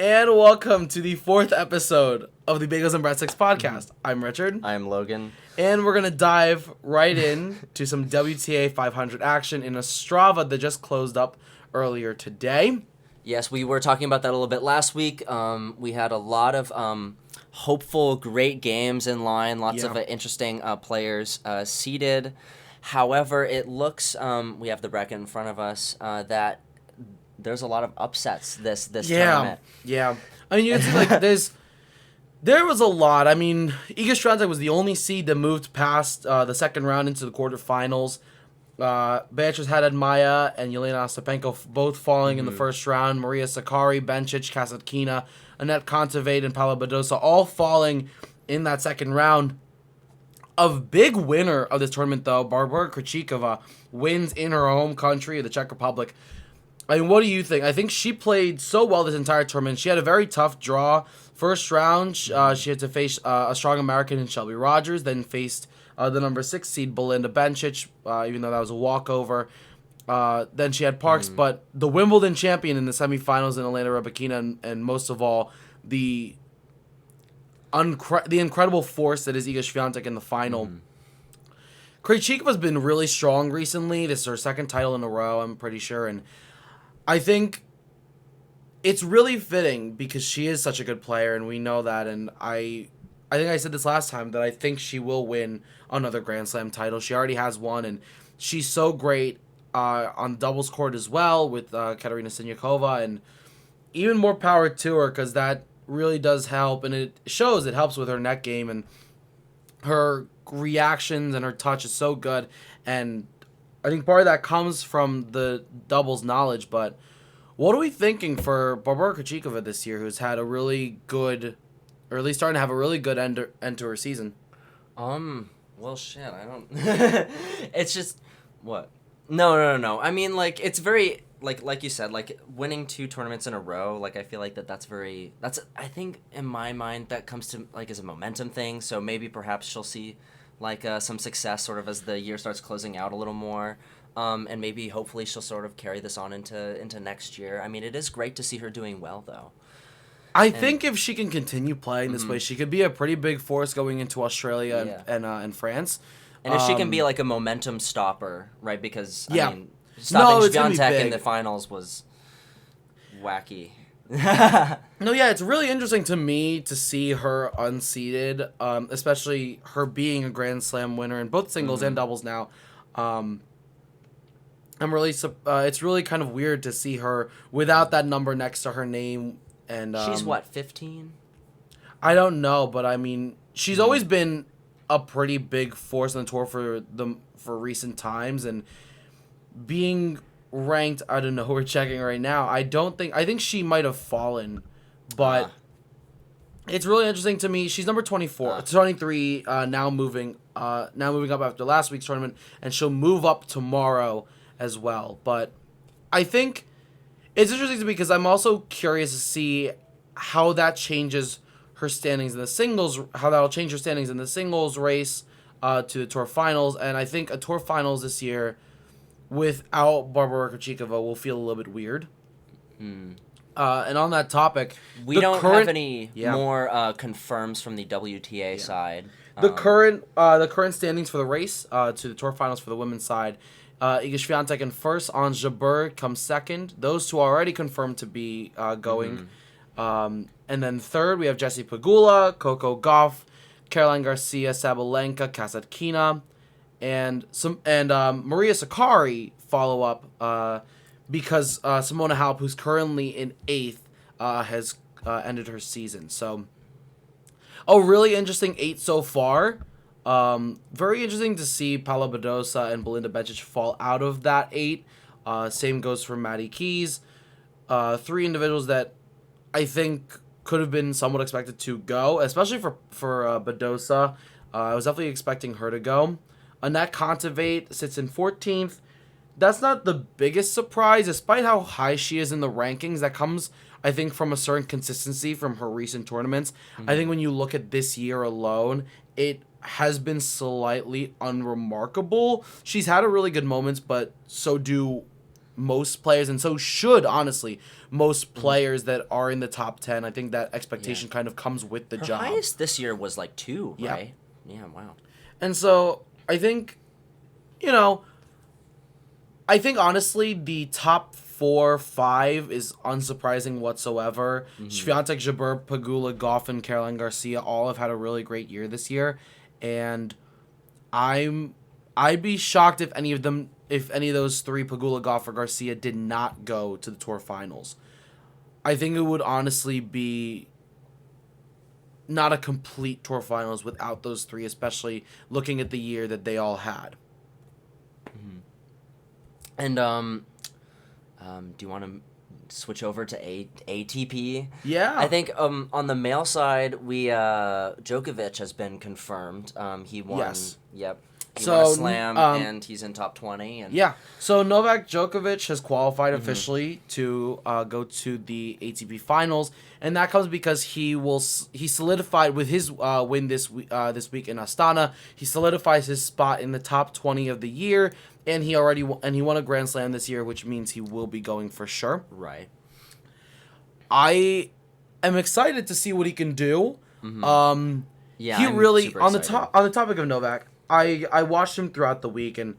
And welcome to the 4th episode of the Bagels and Breadsticks podcast. I'm Richard. I'm Logan. And we're going to dive right in to some WTA 500 action in a Strava that just closed up earlier today. Yes, we were talking about that a little bit last week. We had a lot of hopeful, great games in line, lots of interesting players seeded. However, it looks, we have the bracket in front of us, that there's a lot of upsets this tournament. Yeah. I mean, you can see, like, there was a lot. I mean, Iga Swiatek was the only seed that moved past the second round into the quarterfinals. Beatriz Haddad-Maia and Yelena Ostapenko both falling in the first round. Maria Sakkari, Bencic, Kasatkina, Anett Kontaveit, and Paula Badosa all falling in that second round. A big winner of this tournament, though, Barbora Krejcikova, wins in her home country, the Czech Republic. I mean, what do you think? I think she played so well this entire tournament. She had a very tough draw. First round, she had to face a strong American in Shelby Rogers, then faced the number 6 seed Belinda Bencic, even though that was a walkover. Then she had Parks, but the Wimbledon champion in the semifinals in Elena Rybakina, and most of all, the incredible force that is Iga Swiatek in the final. Krejcikova's been really strong recently. This is her second title in a row, I'm pretty sure, and I think it's really fitting because she is such a good player, and we know that. And I think I said this last time that I think she will win another Grand Slam title. She already has one, and she's so great on doubles court as well with Katerina Siniakova, and even more power to her because that really does help, and it helps with her net game, and her reactions and her touch is so good, and I think part of that comes from the doubles knowledge. But what are we thinking for Barbora Krejcikova this year, who's had a really good, or at least starting to have a really good end to her season? Well, shit, I don't... It's just... What? No. I mean, like, it's very... Like you said, like, winning 2 tournaments in a row, like, I feel like that's very... I think, in my mind, that comes to, like, as a momentum thing, so maybe perhaps she'll see... like some success sort of as the year starts closing out a little more, and maybe hopefully she'll sort of carry this on into next year. I mean, it is great to see her doing well, though. I think if she can continue playing this way, she could be a pretty big force going into Australia and France. And if she can be like a momentum stopper, right? Because I mean, stopping Swiatek in the finals was wacky. It's really interesting to me to see her unseeded, especially her being a Grand Slam winner in both singles and doubles now. It's really kind of weird to see her without that number next to her name. And she's what, 15? I don't know, but I mean, she's always been a pretty big force on the tour for recent times, and being ranked, I don't know, we're checking right now. I think she might have fallen, but it's really interesting to me. She's number 23, now moving up after last week's tournament, and she'll move up tomorrow as well. But I think it's interesting to me because I'm also curious to see how that changes her standings in the singles, how that'll change her standings in the singles race to the tour finals, and I think a tour finals this year without Barbora Krejcikova will feel a little bit weird. And on that topic, we don't have any more confirms from the WTA side. The current standings for the race to the tour finals for the women's side: Iga Swiatek in first, Ons Jabeur comes second. Those two are already confirmed to be going. And then third, we have Jessie Pegula, Coco Gauff, Caroline Garcia, Sabalenka, Kasatkina. And Maria Sakkari follow up because Simona Halep, who's currently in 8th, has ended her season. So, a really interesting 8 so far. Very interesting to see Paula Badosa and Belinda Bencic fall out of that 8. Same goes for Maddie Keys. 3 individuals that I think could have been somewhat expected to go, especially for Badosa. I was definitely expecting her to go. Anett Kontaveit sits in 14th. That's not the biggest surprise, despite how high she is in the rankings. That comes, I think, from a certain consistency from her recent tournaments. I think when you look at this year alone, it has been slightly unremarkable. She's had a really good moments, but so do most players, and so should, honestly, most players that are in the top 10. I think that expectation kind of comes with the job. Her highest this year was like 2, Yeah. right? Yeah, wow. And so I think, honestly, the top 4, 5 is unsurprising whatsoever. Swiatek, Jabeur, Pegula, Goff, and Caroline Garcia all have had a really great year this year, and I'd be shocked if any of those 3, Pegula, Goff, or Garcia, did not go to the Tour Finals. I think it would honestly be not a complete Tour Finals without those 3, especially looking at the year that they all had. And do you want to switch over to ATP? Yeah. I think on the male side, Djokovic has been confirmed. He won. Yes. Yep. He won a slam, and he's in top 20. And yeah. So Novak Djokovic has qualified officially to go to the ATP Finals, and that comes because he solidified with his win this week in Astana. He solidifies his spot in the top 20 of the year, and he won a Grand Slam this year, which means he will be going for sure. Right. I am excited to see what he can do. Yeah. He I'm really super on excited. the topic of Novak. I watched him throughout the week, and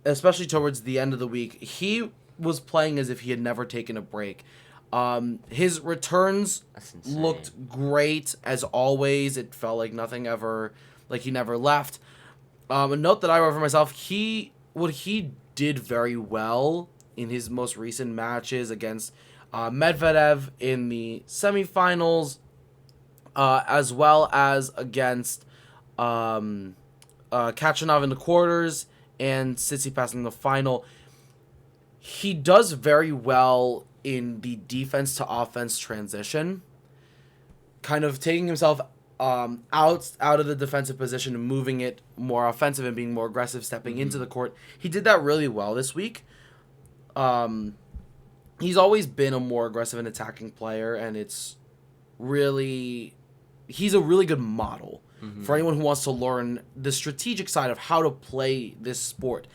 especially towards the end of the week, he was playing as if he had never taken a break. His returns looked great as always. It felt like he never left. A note that I wrote for myself: what he did very well in his most recent matches against Medvedev in the semifinals, as well as against Kachanov in the quarters and Tsitsipas in the final. He does very well in the defense to offense transition, kind of taking himself out of the defensive position and moving it more offensive and being more aggressive, stepping into the court. He did that really well this week. He's always been a more aggressive and attacking player, and he's a really good model for anyone who wants to learn the strategic side of how to play this sport.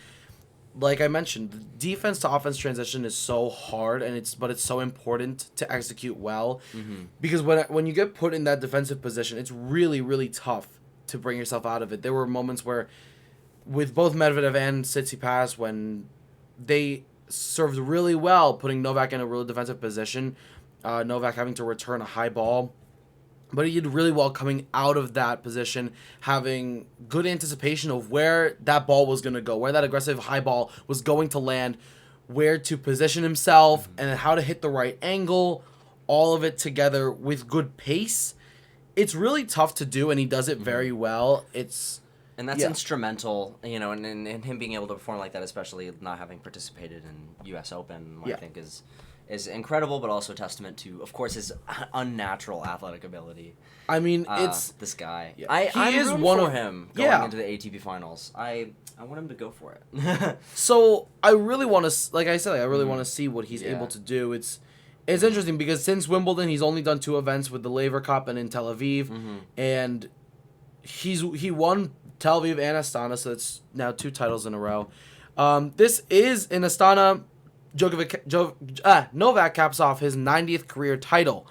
Like I mentioned, the defense to offense transition is so hard, but it's so important to execute well, because when you get put in that defensive position, it's really, really tough to bring yourself out of it. There were moments where, with both Medvedev and Tsitsipas, when they served really well, putting Novak in a really defensive position, Novak having to return a high ball. But he did really well coming out of that position, having good anticipation of where that ball was going to go, where that aggressive high ball was going to land, where to position himself, and how to hit the right angle, all of it together with good pace. It's really tough to do, and he does it very well. And that's instrumental, in him being able to perform like that, especially not having participated in U.S. Open, I think is incredible, but also a testament to, of course, his unnatural athletic ability. I mean, it's this guy. Yeah. I'm is rooting one for of him going into the ATP Finals. I want him to go for it. So I really want to, like I said, I really want to see what he's able to do. It's interesting because since Wimbledon, he's only done 2 events with the Laver Cup and in Tel Aviv, and he won Tel Aviv and Astana, so it's now 2 titles in a row. This is in Astana. Novak caps off his 90th career title.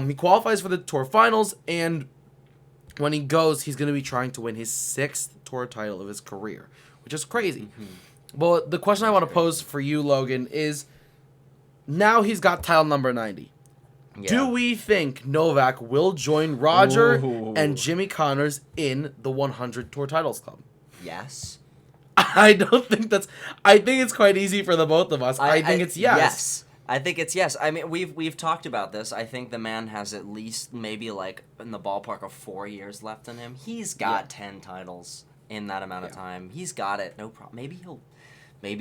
He qualifies for the Tour Finals, and when he goes, he's going to be trying to win his 6th Tour title of his career, which is crazy. But the question I want to pose for you, Logan, is now he's got title number 90. Yeah. Do we think Novak will join Roger and Jimmy Connors in the 100 Tour Titles Club? Yes. I don't think I think it's quite easy for the both of us. I think it's yes. Yes. I think it's yes. I mean, we've talked about this. I think the man has at least maybe like in the ballpark of 4 years left in him. He's got 10 titles in that amount of time. He's got it. No problem. Maybe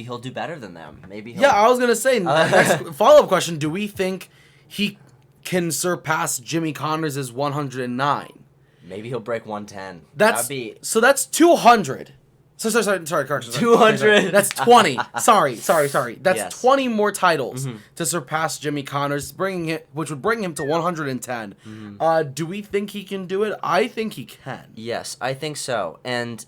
he'll do better than them. I was gonna say next follow-up question: do we think he can surpass Jimmy Connors' 109? Maybe he'll break 110. So that's 200. Sorry, correction. 200. That's 20. Sorry. That's 20 more titles to surpass Jimmy Connors, which would bring him to 110. Do we think he can do it? I think he can. Yes, I think so. And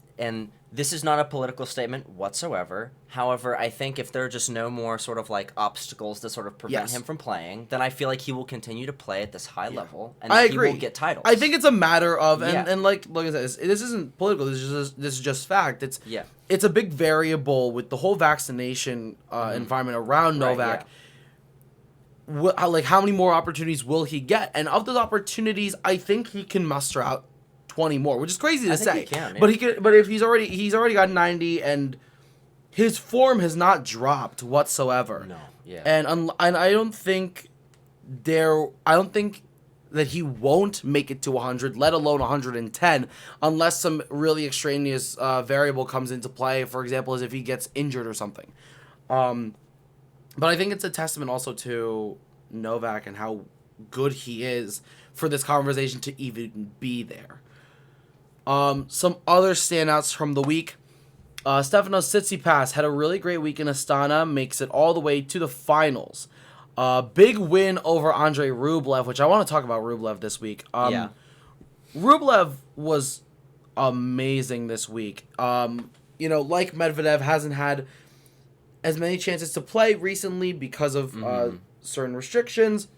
This is not a political statement whatsoever. However, I think if there are just no more sort of like obstacles to sort of prevent him from playing, then I feel like he will continue to play at this high level, and I he agree. will get titles. I think it's a matter of and like I said, this isn't political. This is just fact. It's a big variable with the whole vaccination environment around Novak. Like, how many more opportunities will he get? And of those opportunities, I think he can muster out 20 more, which is crazy to say. He can, yeah. But he can. But if he's already got 90, and his form has not dropped whatsoever. No, yeah. And I don't think that he won't make it to 100, let alone 110, unless some really extraneous variable comes into play. For example, as if he gets injured or something. But I think it's a testament also to Novak and how good he is for this conversation to even be there. Some other standouts from the week. Stefanos Tsitsipas had a really great week in Astana, makes it all the way to the finals. Big win over Andrei Rublev, which I want to talk about Rublev this week. Rublev was amazing this week. Like Medvedev, hasn't had as many chances to play recently because of certain restrictions.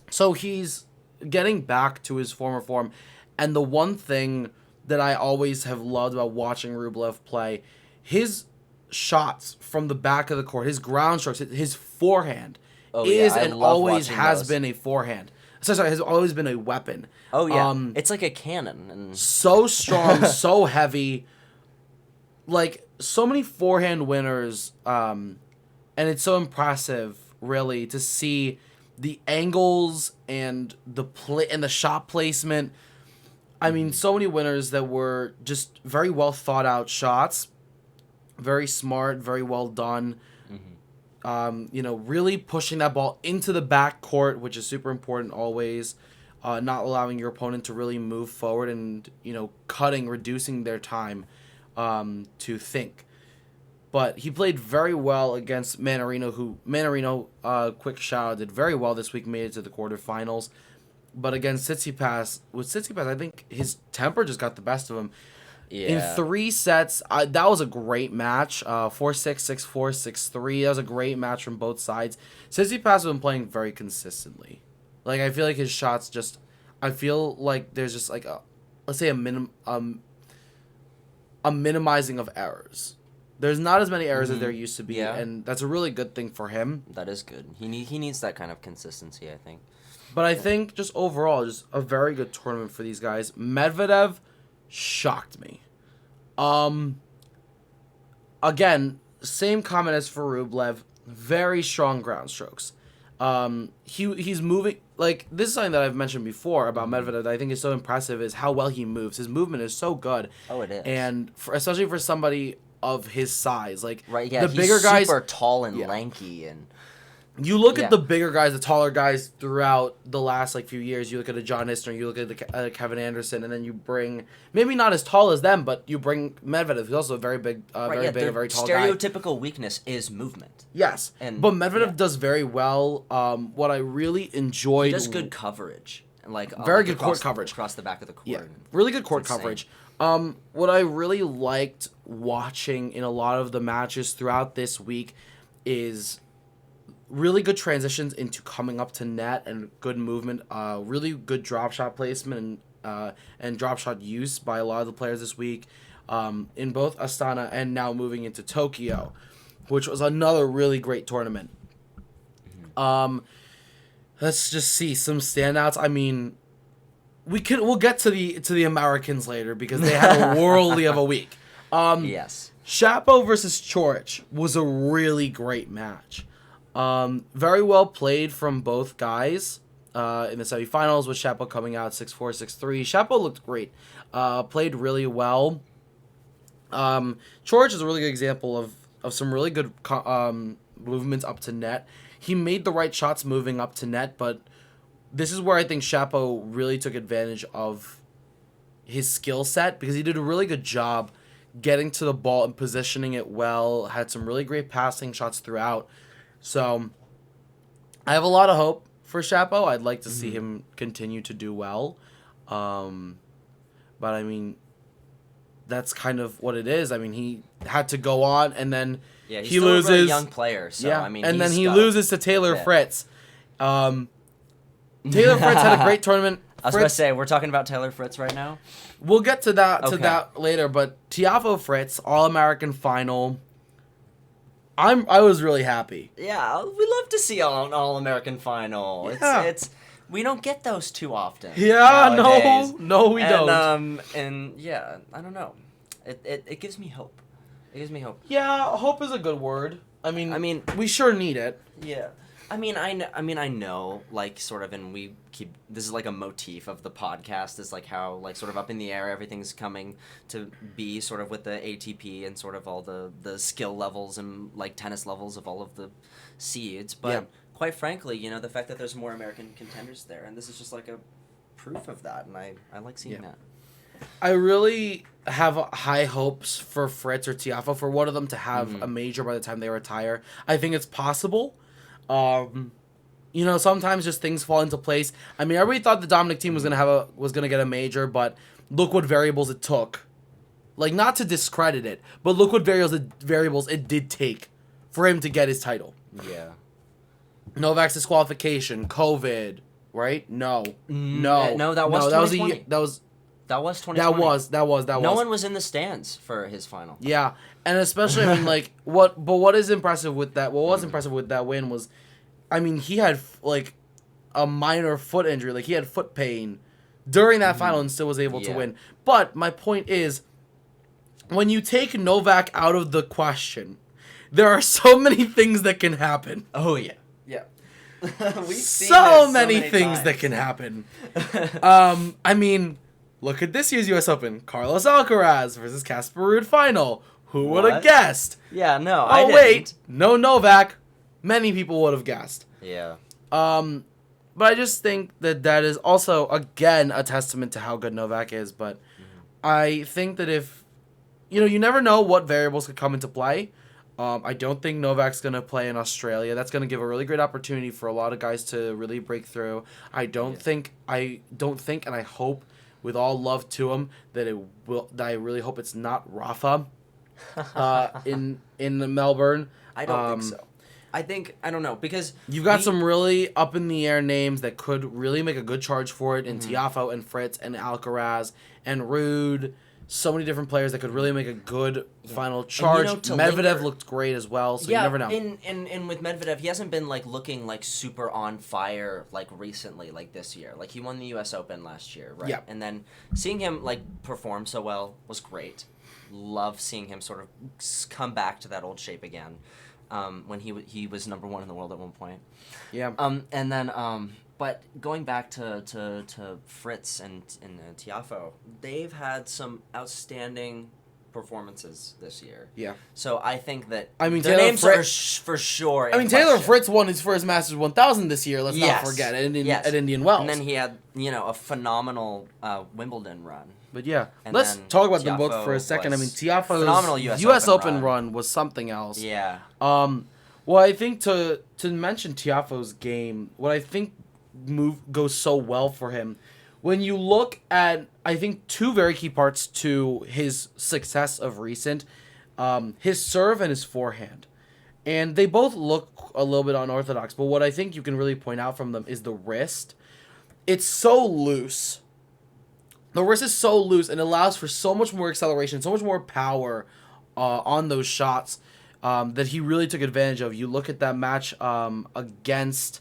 So he's getting back to his former form. And the one thing that I always have loved about watching Rublev play, his shots from the back of the court, his ground strokes, his forehand always has been a forehand. Sorry, has always been a weapon. Oh, yeah. It's like a cannon. And so strong, so heavy. Like, so many forehand winners, and it's so impressive, really, to see the angles and the shot placement. I mean, so many winners that were just very well thought out shots, very smart, very well done. Really pushing that ball into the back court, which is super important always. Not allowing your opponent to really move forward and, reducing their time to think. But he played very well against Manarino, quick shout out, did very well this week, made it to the quarterfinals. But against Tsitsipas, I think his temper just got the best of him. Yeah. In 3 sets, that was a great match. 4-6, 6-4, 6-3. That was a great match from both sides. Tsitsipas has been playing very consistently. Like, I feel like his shots just... I feel like there's just like let's say a minimizing of errors. There's not as many errors as there used to be, and that's a really good thing for him. That is good. He needs that kind of consistency, I think. But I think just overall, just a very good tournament for these guys. Medvedev shocked me. Again, same comment as for Rublev. Very strong ground strokes. He's moving, like, this is something that I've mentioned before about Medvedev that I think is so impressive, is how well he moves. His movement is so good. Oh, it is. And especially for somebody of his size, like, right, yeah, the bigger guys, super tall and lanky, and you look at the bigger guys, the taller guys throughout the last few years. You look at a John Isner, you look at Kevin Anderson, and then you bring, maybe not as tall as them, but you bring Medvedev, who's also a very big, very tall guy. Stereotypical weakness is movement. Yes, but Medvedev does very well. What I really enjoyed, he does good coverage, and very good court coverage across the back of the court. Yeah, really good court coverage. What I really liked watching in a lot of the matches throughout this week is really good transitions into coming up to net and good movement, really good drop shot placement and drop shot use by a lot of the players this week, in both Astana and now moving into Tokyo, which was another really great tournament. Let's just see some standouts. I mean, we'll get to the Americans later because they had a worldly of a week. Yes. Shapo versus Coric was a really great match. Very well played from both guys in the semifinals, with Shapo coming out 6-4, 6-3. Shapo looked great. Played really well. Coric is a really good example of some really good movements up to net. He made the right shots moving up to net, but this is where I think Shapo really took advantage of his skill set, because he did a really good job getting to the ball and positioning it well. Had some really great passing shots throughout. So I have a lot of hope for Shapo. I'd like to see him continue to do well. But I mean, that's kind of what it is. I mean, he had to go on, and then he's he still loses. a very young player, so I mean, and then he's he got loses to Taylor Fritz. Taylor Fritz had a great tournament. I was about to say, we're talking about Taylor Fritz right now. We'll get to that later, but Tiafoe Fritz, All-American final. I was really happy. Yeah, we love to see an All-American final. Yeah. It's we don't get those too often. Yeah, nowadays. no, we don't. And yeah, I don't know. It gives me hope. It gives me hope. Yeah, hope is a good word. I mean, we sure need it. Yeah. I know, like, sort of, and we keep, this is like a motif of the podcast, is like how, like, sort of up in the air, everything's coming to be sort of with the ATP and sort of all the skill levels and, like, tennis levels of all of the seeds. But quite frankly, you know, the fact that there's more American contenders there, and this is just like a proof of that, and I like seeing that. I really have high hopes for Fritz or Tiafoe, for one of them to have a major by the time they retire. I think it's possible. You know, sometimes just things fall into place. I mean, everybody thought the Dominic team was gonna get a major, but look what variables it took. Like, not to discredit it, but look what variables it did take for him to get his title. Yeah. Novak's disqualification, COVID, right? No, that was 2020. That was 2020. That was. No one was in the stands for his final. Yeah, and especially, I mean, like, what is impressive with that, what was impressive with that win was, I mean, he had, like, a minor foot injury. Like, he had foot pain during that final and still was able to win. But my point is, when you take Novak out of the question, there are so many things that can happen. Oh, yeah. Yeah. We've seen so many things times. that can happen. I mean, look at this year's U.S. Open. Carlos Alcaraz versus Casper Ruud final. Who would have guessed? Yeah, no, I didn't. Wait, no Novak. Many people would have guessed. Yeah. But I just think that is also, again, a testament to how good Novak is. But I think that if, you know, you never know what variables could come into play. I don't think Novak's going to play in Australia. That's going to give a really great opportunity for a lot of guys to really break through. I don't think, and I hope, with all love to him, that I really hope it's not Rafa in Melbourne. I don't think so. I don't know, because you've got some really up in the air names that could really make a good charge for it in Tiafoe and Fritz and Alcaraz and Ruud. So many different players that could really make a good final charge. Medvedev looked great as well, so you never know. And with Medvedev, he hasn't been, like, looking, like, super on fire, like, recently, like, this year. Like, he won the U.S. Open last year, right? Yeah. And then seeing him, like, perform so well was great. Love seeing him sort of come back to that old shape again, when he was number one in the world at one point. Yeah. And then, but going back to Fritz and Tiafoe, they've had some outstanding performances this year. Yeah. So I think that their names are for sure. Taylor Fritz won his first Masters 1000 this year. Let's not forget at Indian Wells. And then he had, you know, a phenomenal Wimbledon run. But yeah, and let's talk about them both for a second. I mean, Tiafoe's U.S. Open run was something else. Yeah. Well, I think to mention Tiafoe's game, what I think goes so well for him, when you look at, I think, two very key parts to his success of recent, his serve and his forehand. And they both look a little bit unorthodox, but what I think you can really point out from them is the wrist. It's so loose. The wrist is so loose and allows for so much more acceleration, so much more power on those shots that he really took advantage of. You look at that match against,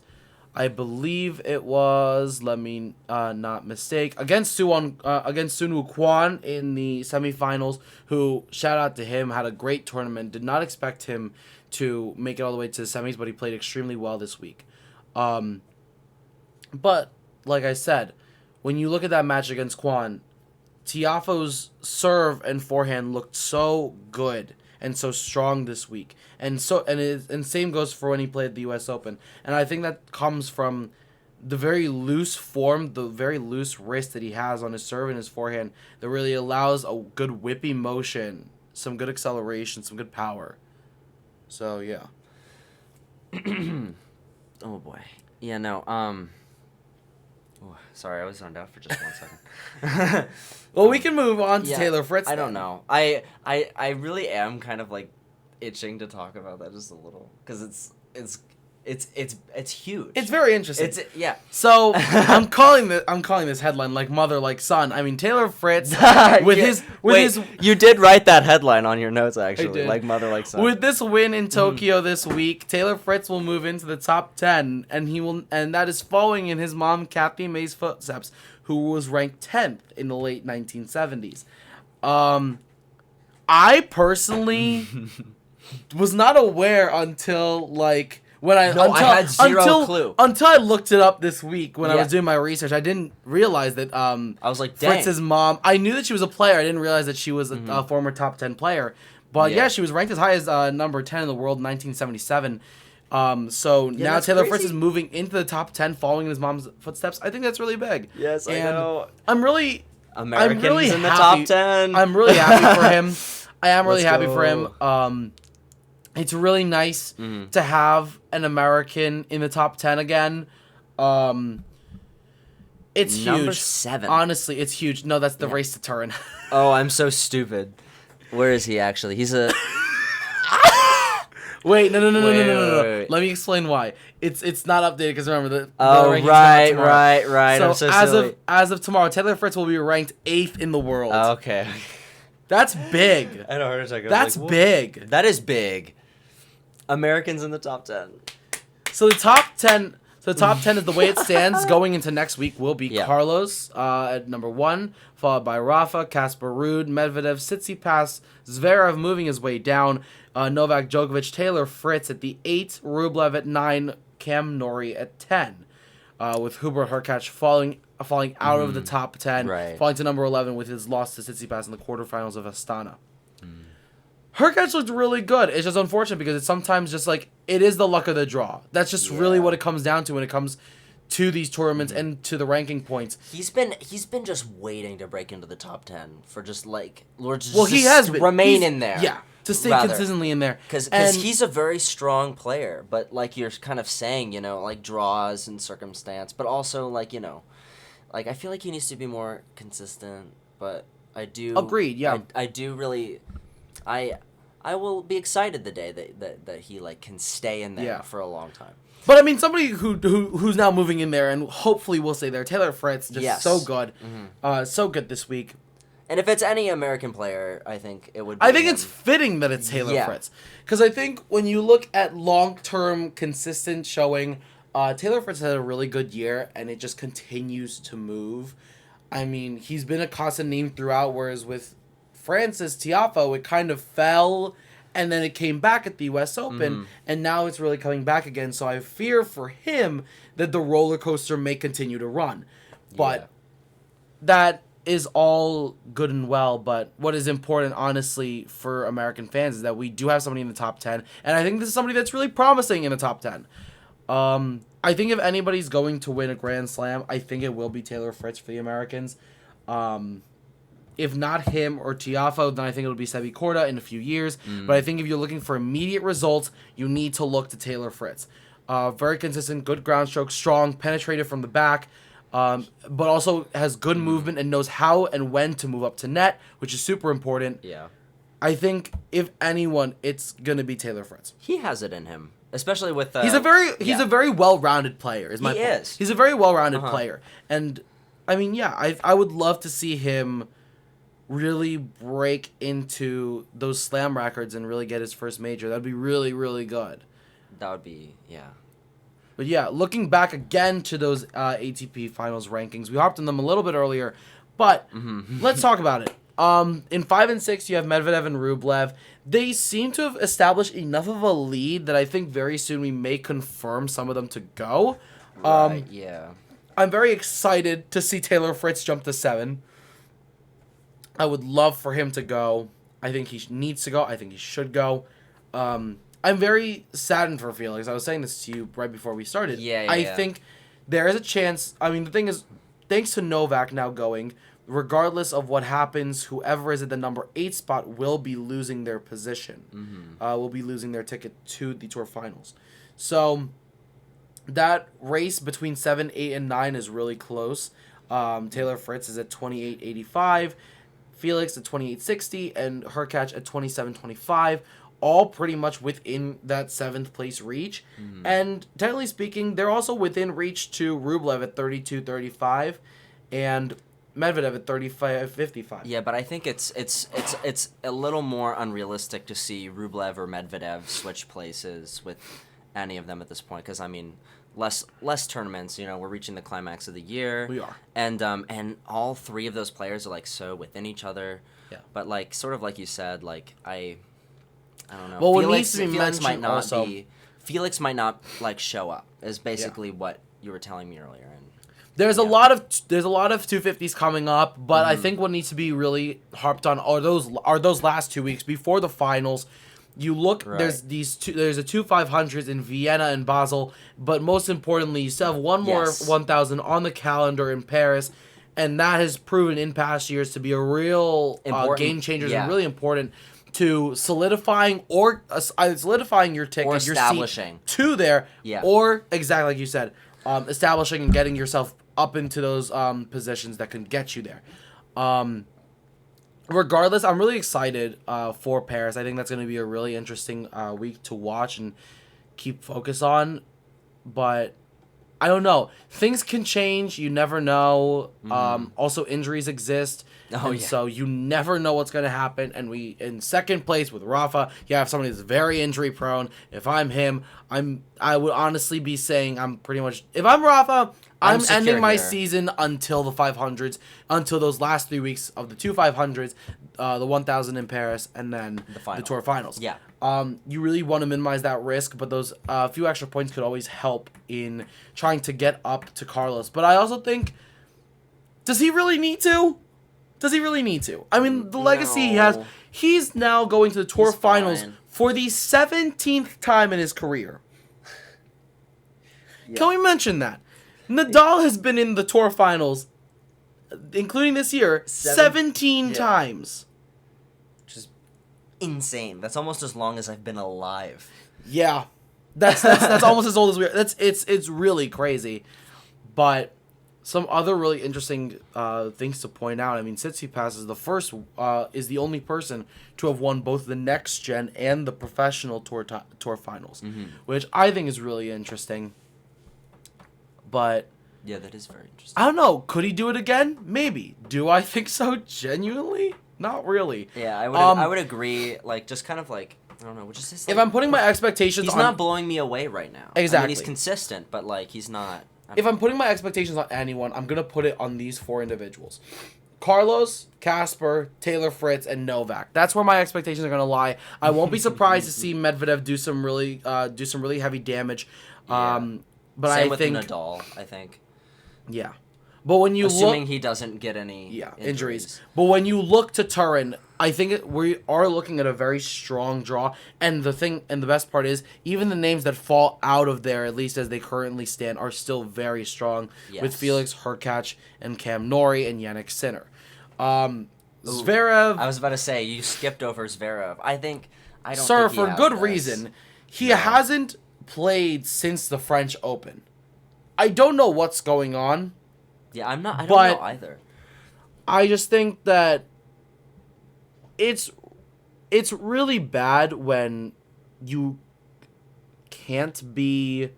I believe it was, let me not mistake, against Sun Woo Kwon in the semifinals, who, shout out to him, had a great tournament. Did not expect him to make it all the way to the semis, but he played extremely well this week. But, like I said, when you look at that match against Kwon, Tiafoe's serve and forehand looked so good and so strong this week, and same goes for when he played the U.S. Open. And I think that comes from the very loose form, the very loose wrist that he has on his serve and his forehand that really allows a good whippy motion, some good acceleration, some good power. So yeah. Oh boy. Yeah. No. Ooh, sorry, I was zoned out for just 1 second. Well, we can move on to Taylor Fritz. I don't know. I really am kind of like itching to talk about that just a little because it's huge. It's very interesting. Yeah. So I'm calling this headline like mother like son. I mean Taylor Fritz with his you did write that headline on your notes actually, did. like mother like son. With this win in Tokyo this week, Taylor Fritz will move into the top 10, and that is following in his mom Kathy May's footsteps, who was ranked 10th in the late 1970s. I personally was not aware until like. I had zero clue. Until I looked it up this week when I was doing my research. I didn't realize that I was like, dang. Fritz's mom, I knew that she was a player. I didn't realize that she was a former top 10 player. But yeah, she was ranked as high as number 10 in the world in 1977. So now Taylor Fritz is moving into the top 10 following in his mom's footsteps. I think that's really big. Yes, and I know. Americans in the top 10. I'm really happy for him. I am really happy for him. It's really nice to have an American in the top 10 again. It's huge. Number 7. Honestly, it's huge. No, that's the race to Turin. Oh, I'm so stupid. Where is he actually? He's a... Wait, no. Wait. Let me explain why. It's not updated because remember the rankings right. So, I'm so silly. as of tomorrow, Taylor Fritz will be ranked 8th in the world. Okay. That's big. I had a heart attack. That's big. That is big. Americans in the top 10. So the top 10 is the way it stands going into next week will be Carlos at number 1, followed by Rafa, Casper Ruud, Medvedev, Tsitsipas, Zverev moving his way down, Novak Djokovic, Taylor Fritz at the 8, Rublev at 9, Cam Norrie at 10, with Hubert Hurkacz falling out of the top 10, falling to number 11 with his loss to Tsitsipas in the quarterfinals of Astana. Hurkacz looked really good. It's just unfortunate because it's sometimes just like it is the luck of the draw. That's just really what it comes down to when it comes to these tournaments and to the ranking points. He's been just waiting to break into the top 10 for just like he has remain in there. Yeah, to stay consistently in there. Because he's a very strong player, but like you're kind of saying, like draws and circumstance, but also like like I feel like he needs to be more consistent. But I do agreed. Yeah, I do really. I will be excited the day that he like can stay in there for a long time. But I mean, somebody who's now moving in there and hopefully will stay there. Taylor Fritz, just so good, so good this week. And if it's any American player, I think it would. I think it's fitting that it's Taylor Fritz, because I think when you look at long-term consistent showing, Taylor Fritz had a really good year, and it just continues to move. I mean, he's been a constant name throughout, whereas with Francis Tiafoe, it kind of fell, and then it came back at the U.S. Open, and now it's really coming back again. So I fear for him that the roller coaster may continue to run. But that is all good and well, but what is important, honestly, for American fans is that we do have somebody in the top 10, and I think this is somebody that's really promising in the top 10. I think if anybody's going to win a Grand Slam, I think it will be Taylor Fritz for the Americans. If not him or Tiafoe, then I think it'll be Sebi Korda in a few years. But I think if you're looking for immediate results, you need to look to Taylor Fritz. Very consistent, good ground stroke, strong, penetrative from the back, but also has good movement and knows how and when to move up to net, which is super important. Yeah. I think if anyone, it's gonna be Taylor Fritz. He has it in him, especially with. He's a very well-rounded player. Is my point. Is. He's a very well-rounded player, and I mean, I would love to see him really break into those slam records and really get his first major. That'd be really, really good. That would be, yeah. But yeah, looking back again to those ATP Finals rankings, we hopped on them a little bit earlier, but let's talk about it. In 5 and 6, you have Medvedev and Rublev. They seem to have established enough of a lead that I think very soon we may confirm some of them to go. Right, yeah. I'm very excited to see Taylor Fritz jump to 7. I would love for him to go. I think he needs to go. I think he should go. I'm very saddened for Felix. I was saying this to you right before we started. I think there is a chance. I mean, the thing is, thanks to Novak now going, regardless of what happens, whoever is at the number 8 spot will be losing their position. Will be losing their ticket to the Tour Finals. So that race between 7, 8, and 9 is really close. Taylor Fritz is at 28.85, Felix at 28.60, and Hurkacz at 27.25. All pretty much within that 7th place reach. Mm-hmm. And technically speaking, they're also within reach to Rublev at 32.35 and Medvedev at 35.55. Yeah, but I think it's a little more unrealistic to see Rublev or Medvedev switch places with any of them at this point, because I mean, less tournaments. You know, we're reaching the climax of the year. We are, and all three of those players are like so within each other. Yeah. But like sort of like you said, like I don't know. Well, what Felix, needs to be Felix might mentioned not also- be. Felix might not like show up. Is basically what you were telling me earlier. And There's a lot of 250s coming up, but I think what needs to be really harped on are those last 2 weeks before the finals. You look, Right. there's a 2 500s in Vienna and Basel, but most importantly, you still have one more Yes. 1000 on the calendar in Paris, and that has proven in past years to be a real Important, game changer yeah. and really important to solidifying your ticket, Or your seat establishing. to there, Yeah. or exactly like you said, establishing and getting yourself up into those positions that can get you there. Regardless, I'm really excited for Paris. I think that's going to be a really interesting week to watch and keep focus on. But I don't know. Things can change. You never know. Also, injuries exist. Oh, and yeah. so you never know what's going to happen. And we, in second place with Rafa, you have somebody that's very injury prone. If I'm him, I would honestly be saying I'm pretty much, if I'm Rafa, I'm secure ending my here. season until the 500s, until those last 3 weeks of the 2 500s, the 1000 in Paris, and then the final. Tour finals. Yeah. You really want to minimize that risk, but those few extra points could always help in trying to get up to Carlos. But I also think, does he really need to? Does he really need to? I mean, the legacy he has, No. he's now going to the Tour He's finals fine. for the 17th time in his career. Yeah. Can we mention that? Nadal has been in the Tour finals, including this year, 17 yeah. times. Which is insane. That's almost as long as I've been alive. Yeah, that's almost as old as we are. It's really crazy, but some other really interesting things to point out. I mean, Tsitsipas is the only person to have won both the next gen and the professional tour finals, which I think is really interesting. But Yeah, that is very interesting. I don't know. Could he do it again? Maybe. Do I think so? Genuinely? Not really. Yeah, I would agree. Like, just kind of like, I don't know. Just If I'm putting my expectations he's on... not blowing me away right now. I Exactly. mean, he's consistent, but like, he's not. If I'm putting my expectations on anyone, I'm going to put it on these 4 individuals. Carlos, Casper, Taylor Fritz, and Novak. That's where my expectations are going to lie. I won't be surprised to see Medvedev do some really heavy damage. Yeah. But Same I with think... Nadal, I think. Yeah. But when you Assuming look... he doesn't get any injuries. But when you look to Turin, I think we are looking at a very strong draw. And the best part is, even the names that fall out of there, at least as they currently stand, are still very strong. Yes. With Felix Hurkacz and Cam Norrie and Yannick Sinner. Zverev... I was about to say, you skipped over Zverev. I don't Sir, think he for has good this. reason. He hasn't played since the French Open. I don't know what's going on. Yeah, I don't But- know either. I just think that it's really bad when you can't be,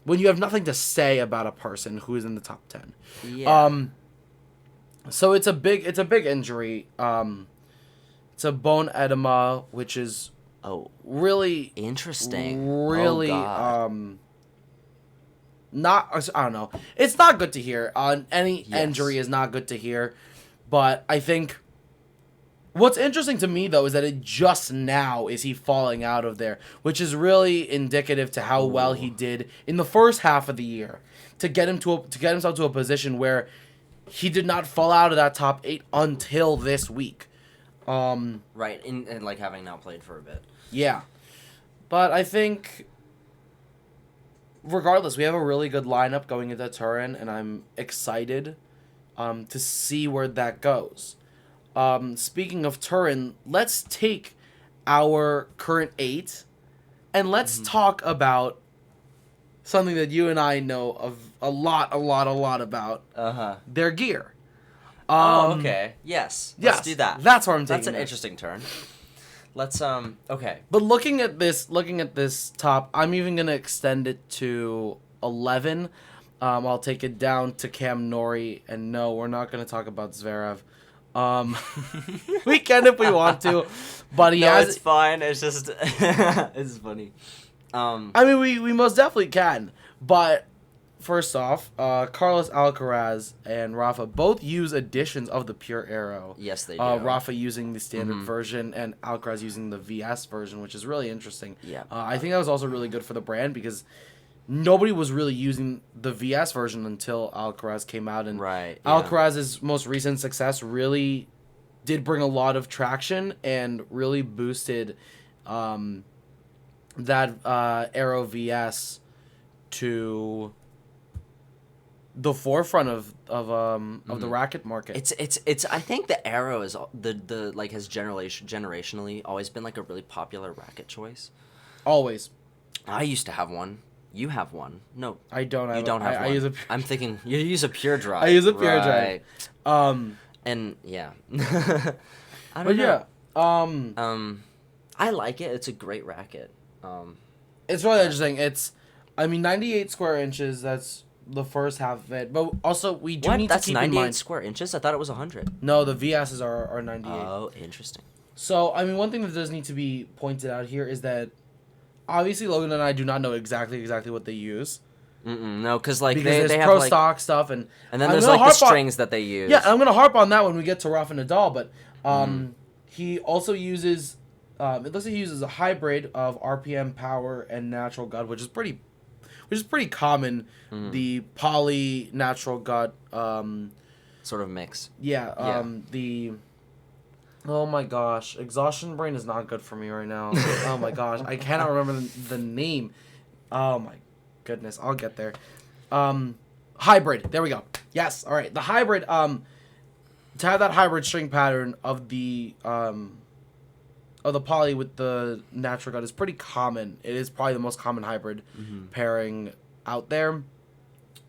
when you have nothing to say about a person who is in the top 10. Yeah. So it's a big injury. It's a bone edema, which is really Interesting. really Oh, God. not, I don't know. It's not good to hear. Any Yes. injury is not good to hear. But I think what's interesting to me, though, is that it just now is he falling out of there, which is really indicative to how well he did in the first half of the year to get himself to a position where he did not fall out of that top 8 until this week. Right, and like having now played for a bit. Yeah. But I think, regardless, we have a really good lineup going into Turin, and I'm excited to see where that goes. Speaking of Turin, let's take our current 8 and let's talk about something that you and I know of a lot about. Their gear. Okay. Yes. Let's do that. That's where I'm taking That's an it. interesting turn. Let's okay. But looking at this top, I'm even gonna extend it to 11. I'll take it down to Cam Nori, and no, we're not gonna talk about Zverev. We can if we want to, but it's fine. It's just it's funny. I mean, we most definitely can, but first off, Carlos Alcaraz and Rafa both use editions of the Pure Arrow. Yes, they do. Rafa using the standard version and Alcaraz using the VS version, which is really interesting. Yeah. I think that was also really good for the brand because nobody was really using the VS version until Alcaraz came out, and Alcaraz's most recent success really did bring a lot of traction and really boosted that Arrow VS to the forefront of the racket market. It's I think the Arrow is the like has generationally always been like a really popular racket choice. Always. I used to have one. You have one. No, I don't. You don't have one. I use a. I'm thinking you use a Pure Drive. I use a Pure Drive. And yeah. I don't know. Yeah. I like it. It's a great racket. It's really interesting. It's, I mean, 98 square inches. That's the first half of it. But also, we do need to keep in mind. That's 98 square inches? I thought it was 100. No, the VSs are 98. Oh, interesting. So, I mean, one thing that does need to be pointed out here is that obviously Logan and I do not know exactly what they use. No, because like there's they have pro like, stock stuff and then there's like the strings that they use. Yeah, I'm gonna harp on that when we get to Rafa Nadal. But he also uses it looks like he uses a hybrid of RPM power and natural gut, which is pretty common. The poly natural gut sort of mix. Yeah. The oh my gosh, exhaustion brain is not good for me right now. Oh my gosh, I cannot remember the name. Oh my goodness, I'll get there. Hybrid. There we go. Yes. All right. The hybrid. To have that hybrid string pattern of the poly with the natural gut is pretty common. It is probably the most common hybrid pairing out there,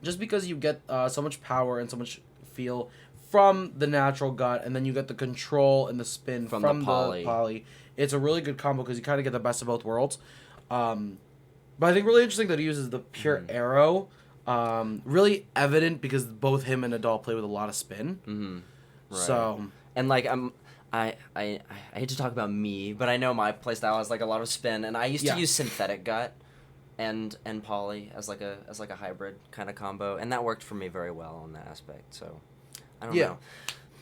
just because you get so much power and so much feel from the natural gut, and then you get the control and the spin from the poly. It's a really good combo because you kind of get the best of both worlds. But I think really interesting that he uses the Pure Arrow. Really evident because both him and Nadal play with a lot of spin. Right. So and like I hate to talk about me, but I know my playstyle has like a lot of spin, and I used to use synthetic gut and poly as like a hybrid kind of combo, and that worked for me very well on that aspect. So I don't know,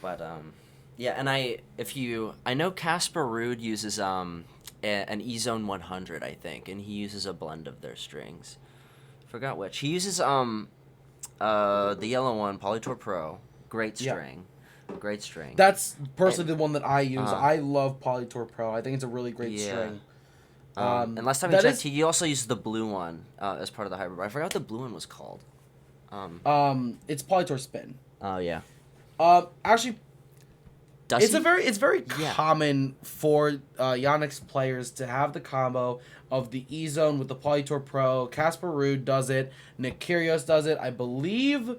but and I know Casper Ruud uses an E-Zone 100, I think, and he uses a blend of their strings. Forgot which. He uses the yellow one, Polytour Pro. Great string. Great string. That's personally the one that I use. I love Polytour Pro. I think it's a really great string. And last time I checked, he also used the blue one as part of the hybrid. I forgot what the blue one was called. It's Polytour Spin. Oh yeah. Actually, it's very common for Yonex players to have the combo of the E-Zone with the Polytour Pro. Casper Ruud does it. Nick Kyrgios does it. I believe.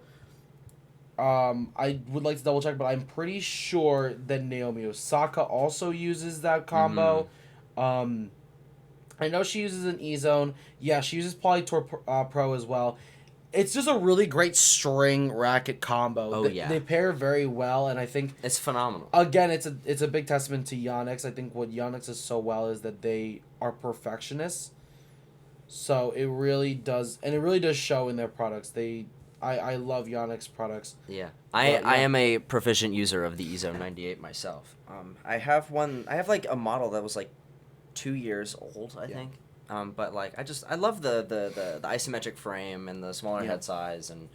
I would like to double check, but I'm pretty sure that Naomi Osaka also uses that combo. I know she uses an E-Zone. Yeah, she uses Polytour Pro as well. It's just a really great string racket combo. They pair very well, and I think it's phenomenal. Again, it's a big testament to Yonex. I think what Yonex is so well is that they are perfectionists. So it really does show in their products. I love Yonex products. Yeah. I am a proficient user of the E-Zone 98 myself. I have like a model that was like 2 years old, I think. But like I love the isometric frame and the smaller head size, and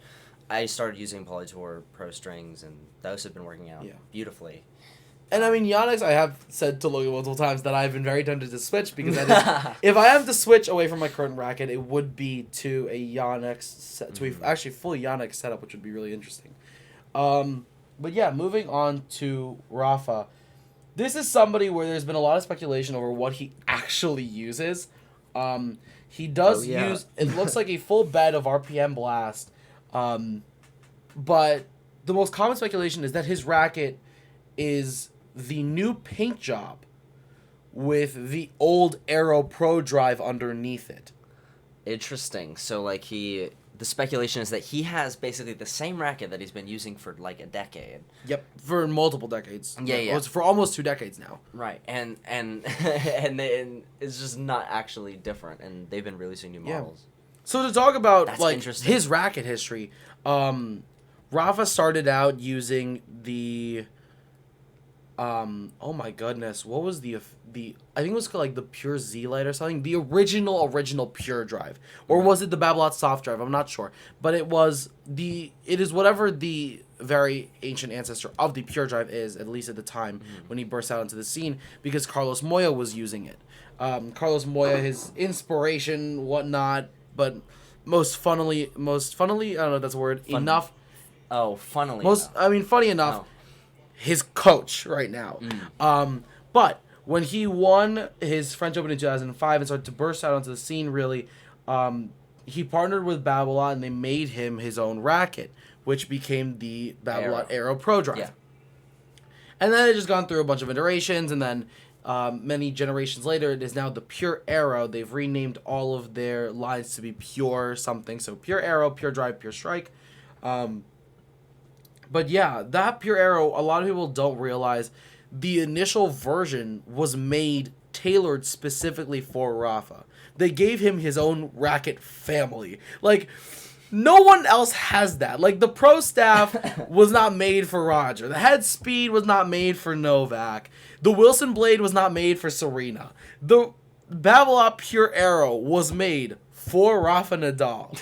I started using Polytour Pro strings, and those have been working out beautifully. And I mean, Yonex, I have said to Logan multiple times that I've been very tempted to switch because if I have to switch away from my current racket, it would be to a Yonex actually full Yonex setup, which would be really interesting. But yeah, moving on to Rafa. This is somebody where there's been a lot of speculation over what he actually uses. He does use, it looks like a full bed of RPM Blast, but the most common speculation is that his racket is the new paint job with the old Aero Pro drive underneath it. Interesting. So, like, the speculation is that he has basically the same racket that he's been using for, like, a decade. Yep, for multiple decades. Yeah. Well, it's for almost 2 decades now. Right, and and it's just not actually different, and they've been releasing new models. So to talk about, That's like, interesting. his racket history, Rafa started out using the... oh my goodness, what was the I think it was called like the Pure Z Lite or something, the original Pure drive, or was it the Babolat soft drive? I'm not sure, but it is whatever the very ancient ancestor of the Pure drive is, at least at the time when he burst out into the scene, because Carlos Moya was using it. Carlos Moya, his inspiration, whatnot, but most funnily, I don't know if that's a word, enough. Oh, funnily Funny enough. Oh. His coach right now. But when he won his French Open in 2005 and started to burst out onto the scene, really, he partnered with Babolat and they made him his own racket, which became the Babolat Aero Pro Drive. Yeah. And then it just gone through a bunch of iterations, and then many generations later, it is now the Pure Aero. They've renamed all of their lines to be Pure something. So Pure Aero, Pure Drive, Pure Strike. But yeah, that Pure Aero, a lot of people don't realize the initial version was made tailored specifically for Rafa. They gave him his own racket family. Like, no one else has that. Like, the Pro Staff was not made for Roger. The Head Speed was not made for Novak. The Wilson Blade was not made for Serena. The Babolat Pure Aero was made for Rafa Nadal.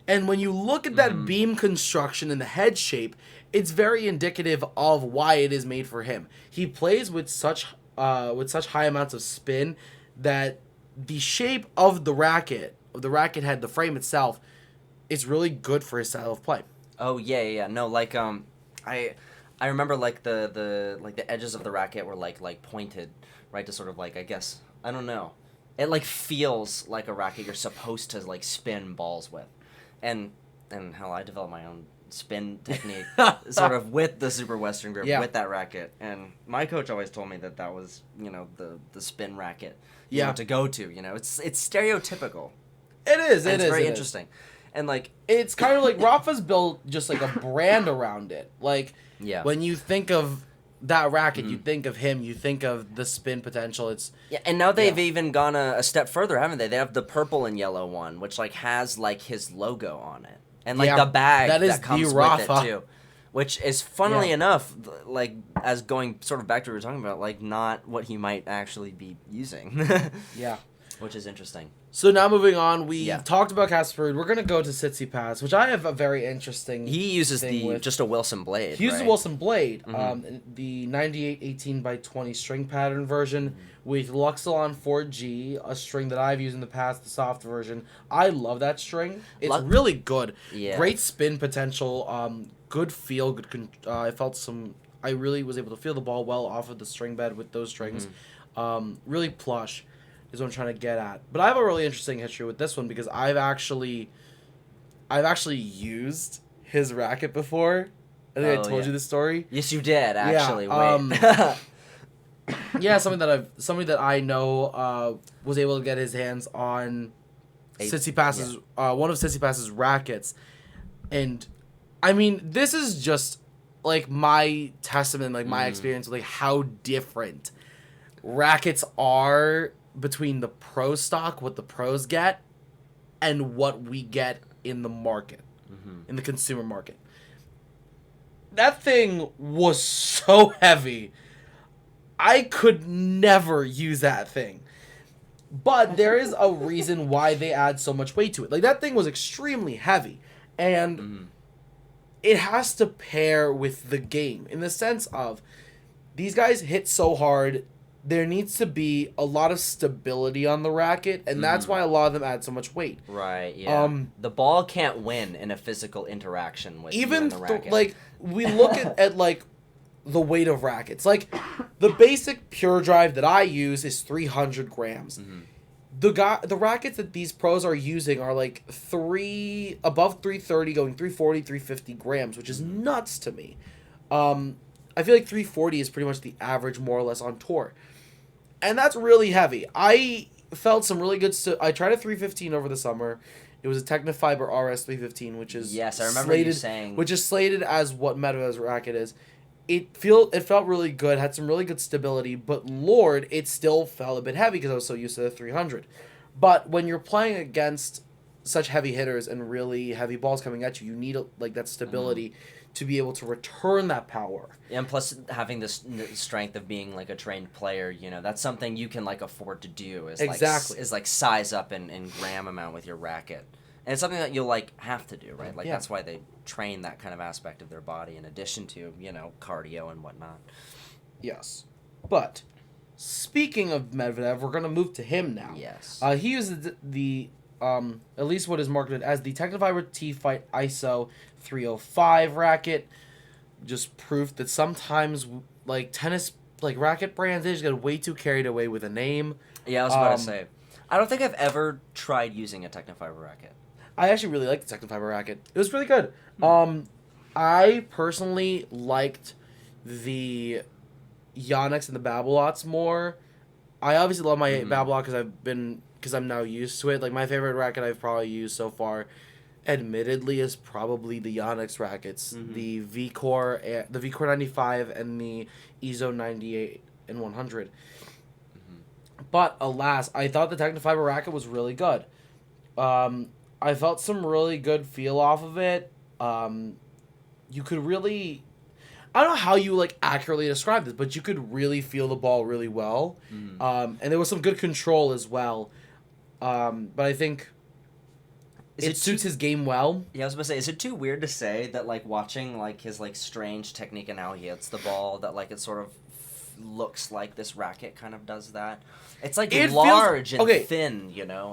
And when you look at that beam construction and the head shape, it's very indicative of why it is made for him. He plays with such high amounts of spin that the shape of the racket head, the frame itself, is really good for his style of play. Oh yeah. No, like I remember like the edges of the racket were like pointed, right, to sort of like, I guess, I don't know. It like feels like a racket you're supposed to like spin balls with. And hell, I developed my own spin technique sort of with the Super Western grip, with that racket. And my coach always told me that was, the spin racket to go to. It's stereotypical. It is. It's very interesting. And like, it's kind of like Rafa's built just like a brand around it. Like, when you think of that racket, you think of him, you think of the spin potential. And now they've even gone a step further, haven't they? They have the purple and yellow one, which like has like his logo on it, and like the bag that comes with it too, which is funnily enough, like, as going sort of back to what we were talking about, like not what he might actually be using. Which is interesting. So now moving on, we talked about Casper. We're gonna go to Tsitsipas, which I have a very interesting. He uses just a Wilson Blade. He uses a Wilson Blade, the 98/18/20 string pattern version with Luxilon 4G, a string that I've used in the past, the soft version. I love that string. It's really good. Yeah. Great spin potential. Good feel. I really was able to feel the ball well off of the string bed with those strings. Really plush is what I'm trying to get at. But I have a really interesting history with this one because I've actually used his racket before. I think I told you this story. Yes, you did, actually. Something that I know was able to get his hands on Tsitsipas's one of Tsitsipas's rackets. And I mean, this is just like my testament, like my experience with like how different rackets are between the pro stock, what the pros get, and what we get in the market, in the consumer market. That thing was so heavy. I could never use that thing. But there is a reason why they add so much weight to it. Like, that thing was extremely heavy. And it has to pair with the game in the sense of these guys hit so hard. There needs to be a lot of stability on the racket, and that's why a lot of them add so much weight. Right, yeah. The ball can't win in a physical interaction with even the racket. Like, we look at like the weight of rackets. Like, the basic Pure Drive that I use is 300 grams. the rackets that these pros are using are like above 330, going 340, 350 grams, which is nuts to me. I feel like 340 is pretty much the average, more or less, on tour, and that's really heavy. I felt some really good. I tried a 315 over the summer. It was a Technofiber RS 315, which is yes, I remember you saying, which is slated as what Medvedev's racket is. It felt really good, had some really good stability, but Lord, it still felt a bit heavy because I was so used to the 300. But when you're playing against such heavy hitters and really heavy balls coming at you, you need like that stability to be able to return that power. And plus, having this strength of being like a trained player, you know, that's something you can like afford to do. Exactly. Is like size up in gram amount with your racket. And it's something that you'll like have to do, right? Like that's why they train that kind of aspect of their body in addition to, you know, cardio and whatnot. Yes. But speaking of Medvedev, we're going to move to him now. Yes. He uses the at least what is marketed as the Technofiber T-Fight ISO 305 racket. Just proof that sometimes like tennis like racket brands, they just get way too carried away with a name. Yeah, I was about to say. I don't think I've ever tried using a Technofiber racket. I actually really liked the Technofiber racket. It was really good. I personally liked the Yonex and the Babolat's more. I obviously love my Babolat because I'm now used to it. Like my favorite racket I've probably used so far, admittedly, is probably the Yonex rackets, the V-Core 95 and the EZO 98 and 100. But alas, I thought the Technofiber racket was really good. I felt some really good feel off of it. You could really, I don't know how you like accurately describe this, but you could really feel the ball really well. And there was some good control as well. But I think it suits his game well. Yeah, I was gonna say, is it too weird to say that like watching like his like strange technique and how he hits the ball, that like it sort of looks like this racket kind of does that? It's like large and thin, you know.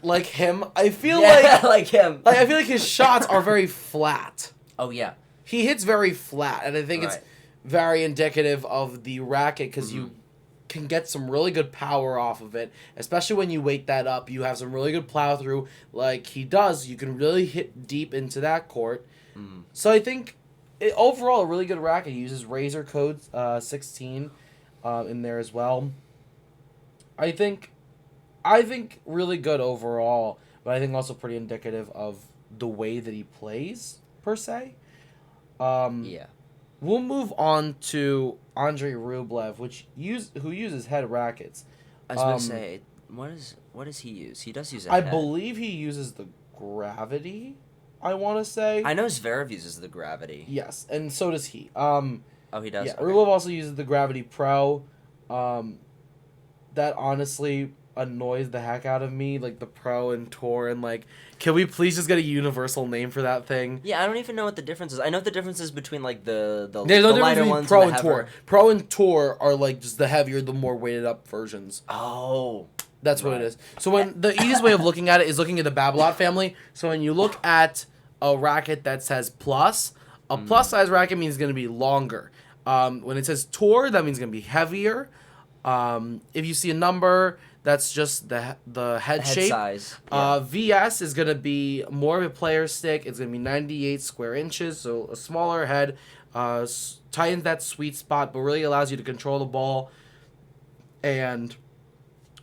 Like him. I feel like him. Like I feel like his shots are very flat. Oh yeah. He hits very flat, and I think it's very indicative of the racket because you can get some really good power off of it, especially when you weight that up. You have some really good plow through, like he does. You can really hit deep into that court. So I think overall a really good racket. He uses Razor Code 16 in there as well. I think really good overall, but I think also pretty indicative of the way that he plays per se. We'll move on to Andrei Rublev, who uses head rackets. I was going to say, what does he use? He does use a I head. believe he uses the Gravity, I want to say. I know Zverev uses the Gravity. Yes, and so does he. Oh, he does? Yeah, okay. Rublev also uses the Gravity Pro. That honestly annoys the heck out of me, like the Pro and Tour, and like, can we please just get a universal name for that thing? Yeah, I don't even know what the difference is. I know the difference is between like the There's no lighter difference ones between Pro and and the Tour. Pro and Tour are like just the heavier, the more weighted up versions. Oh. That's what it is. So when the easiest way of looking at it is looking at the Babolat family. So when you look at a racket that says plus, a plus size racket means it's going to be longer. When it says Tour, that means it's going to be heavier. If you see a number, that's just the head shape. Size. Yeah. VS is going to be more of a player stick. It's going to be 98 square inches, so a smaller head. Tightens that sweet spot, but really allows you to control the ball. And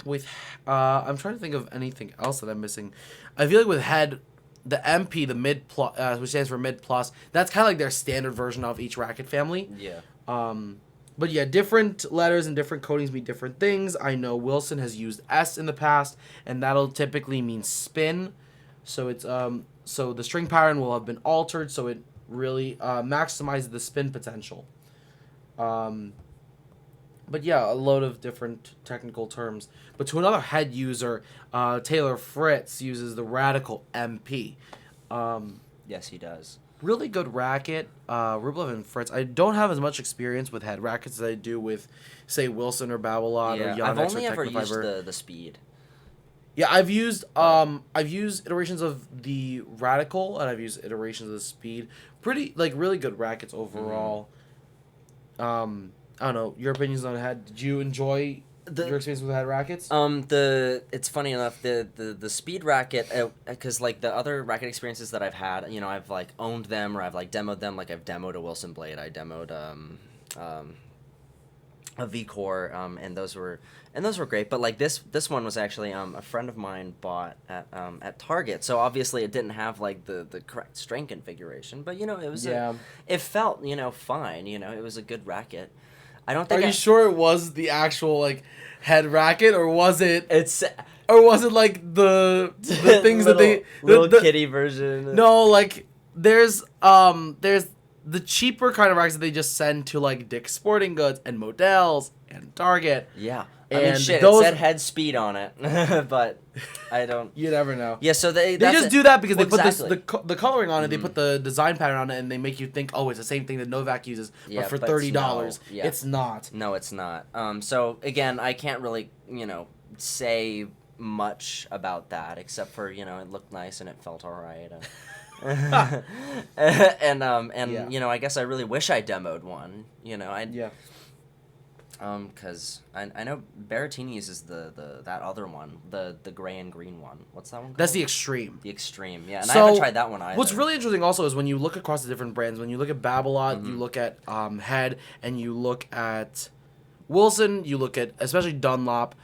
with, I'm trying to think of anything else that I'm missing. I feel like with head, the MP, the mid plus, which stands for mid plus, that's kind of like their standard version of each racket family. Yeah. But yeah, different letters and different coatings mean different things. I know Wilson has used S in the past, and that'll typically mean spin. So it's so the string pattern will have been altered, so it really maximizes the spin potential. But yeah, a load of different technical terms. But to another head user, Taylor Fritz uses the Radical MP. Yes, he does. Really good racket. Rublev and Fritz. I don't have as much experience with head rackets as I do with, say, Wilson or Babolat or Yonex I've only or ever Technofiber. used the speed. Yeah, I've used iterations of the Radical and I've used iterations of the Speed. Really good rackets overall. I don't know your opinions on head. Did you enjoy Your experience with head rackets? It's funny enough, the speed racket, because like the other racket experiences that I've had, you know, I've like owned them or I've like demoed them. Like I've demoed a Wilson blade, I demoed a V-Core, and those were great. But like this one was actually a friend of mine bought at Target. So obviously it didn't have like the correct string configuration, but you know it was it felt, you know, fine. You know, it was a good racket. I don't think. Are you sure it was the actual like head racket, or was it? It's. Or was it like the things little, that little kitty version? No, like there's the cheaper kind of racks that they just send to like Dick's Sporting Goods and Modell's and Target. Yeah. And I mean, shit, it said head speed on it, but I don't. You never know. Yeah, so they just do that because they put exactly. the coloring on it. They put the design pattern on it, and they make you think, oh, it's the same thing that Novak uses, but for $30. Yeah. It's not. No, it's not. So again, I can't really, you know, say much about that except for, you know, it looked nice and it felt all right. And you know, I guess I really wish I demoed one. You know, because I know Berrettini uses that other one, the gray and green one. What's that one called? That's the Extreme. The Extreme, yeah. And I haven't tried that one either. What's really interesting also is when you look across the different brands, when you look at Babolat, you look at Head, and you look at Wilson, you look at especially Dunlop.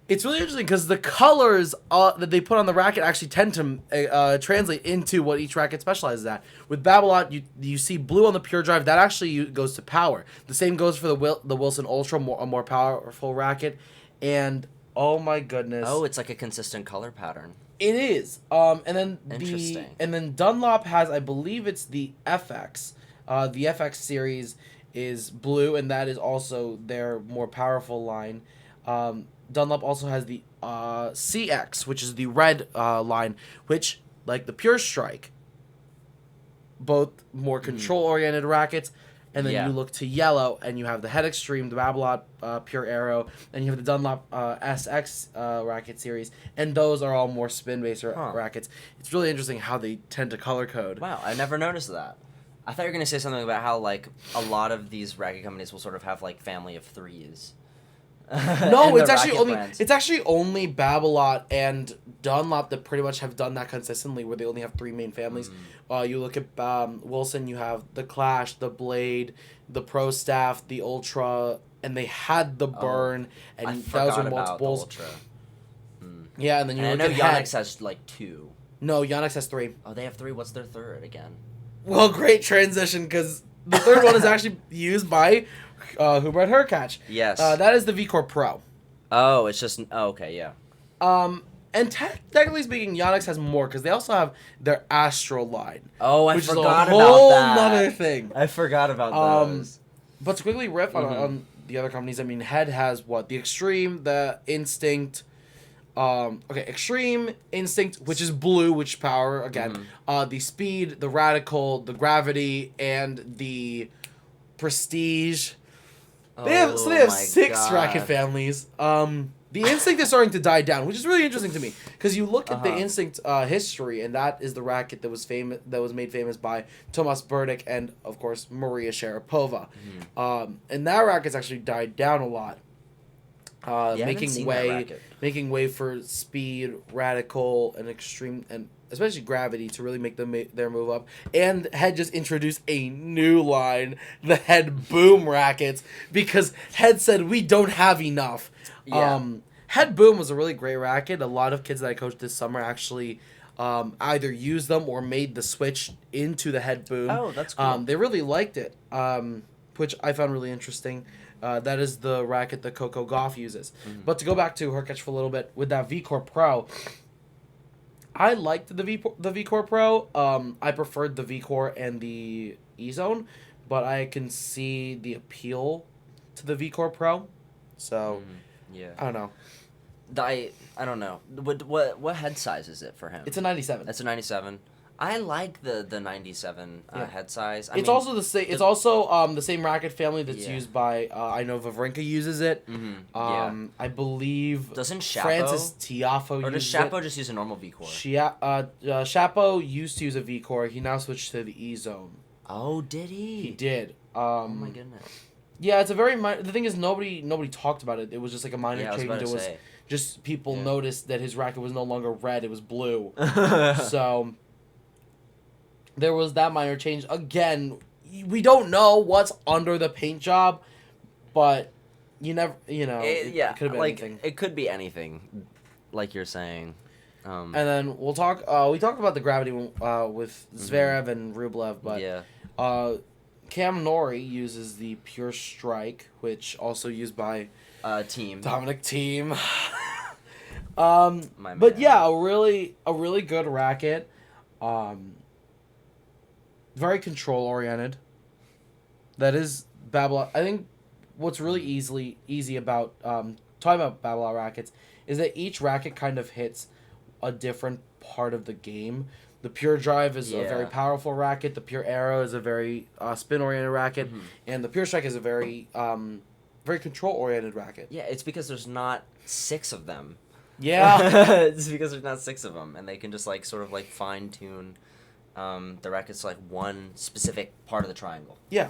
It's really interesting because the colors that they put on the racket actually tend to translate into what each racket specializes at. With Babolat, you see blue on the Pure Drive. That actually goes to power. The same goes for the Wilson Ultra, a more powerful racket. And, oh my goodness. Oh, it's like a consistent color pattern. It is. And then Interesting. And then Dunlop has, I believe it's the FX. The FX series is blue, and that is also their more powerful line. Dunlop also has the CX, which is the red line, which, like the Pure Strike, both more control-oriented rackets, and then you look to yellow, and you have the Head Extreme, the Babolat Pure Aero, and you have the Dunlop SX racket series, and those are all more spin-based rackets. It's really interesting how they tend to color code. Wow, I never noticed that. I thought you were going to say something about how, like, a lot of these racket companies will sort of have, like, family of threes. No, it's actually only Babolat and Dunlop that pretty much have done that consistently, where they only have three main families. You look at Wilson, you have the Clash, the Blade, the Pro Staff, the Ultra, and they had the Burn, and those are multiples. Yeah, and then you look at Yonex has like two. No, Yonex has three. Oh, they have three. What's their third again? Well, great transition, because the third one is actually used by Hubert Hurkacz. Yes. That is the V-Core Pro. Oh, it's just... Oh, okay, yeah. And technically speaking, Yonex has more, because they also have their Astro line. Oh, I forgot about that. Which is a whole nother thing. I forgot about those. But to quickly riff on the other companies, I mean, Head has what? The Extreme, the Instinct... Extreme, Instinct, which is blue, which power, again. The Speed, the Radical, the Gravity, and the Prestige. They have 6 racket families. The Instinct is starting to die down, which is really interesting to me, because you look at the Instinct history, and that is the racket that was made famous by Tomas Berdych and, of course, Maria Sharapova. And that racket's actually died down a lot. Making way for Speed, Radical, and Extreme, and especially Gravity to really make their move up. And Head just introduced a new line, the Head Boom rackets, because Head said we don't have enough. Yeah. Head Boom was a really great racket. A lot of kids that I coached this summer actually either used them or made the switch into the Head Boom. Oh, that's cool. They really liked it, which I found really interesting. That is the racket that Coco Gauff uses. But to go back to Hurkacz for a little bit, with that V-Core Pro, I liked the V-Core Pro. I preferred the V-Core and the E-Zone, but I can see the appeal to the V-Core Pro. So, I don't know. I don't know. What head size is it for him? It's a 97. It's a 97. I like the 97 head size. It's also the same. It's also the same racket family that's used by. I know Wawrinka uses it. I believe. Doesn't Shapo? Francis Tiafoe use it? Or does Shapo just use a normal V-Core? Shapo used to use a V-Core. He now switched to the E-Zone. Oh, did he? He did. Oh my goodness. Yeah, it's a very the thing is nobody talked about it. It was just like a minor Yeah, I was change. about to It was say. just people Yeah. noticed that his racket was no longer red; it was blue. So there was that minor change. Again, we don't know what's under the paint job, but it could have been anything. It could be anything, like you're saying. And then we'll talk. We talked about the gravity with Zverev and Rublev, but Yeah. Cam Norrie uses the Pure Strike, which also used by Team. Dominic Thiem. My But man. yeah, a really good racket. Very control oriented. That is Babylon. I think what's really easy about talking about Babylon rackets is that each racket kind of hits a different part of the game. The Pure Drive is a very Yeah. powerful racket. The Pure Arrow is a very spin oriented racket, and the Pure Strike is a very very control oriented racket. Yeah, it's because there's not 6 of them. Yeah. It's because there's not 6 of them, and they can just like sort of like fine tune the rackets to like one specific part of the triangle. Yeah,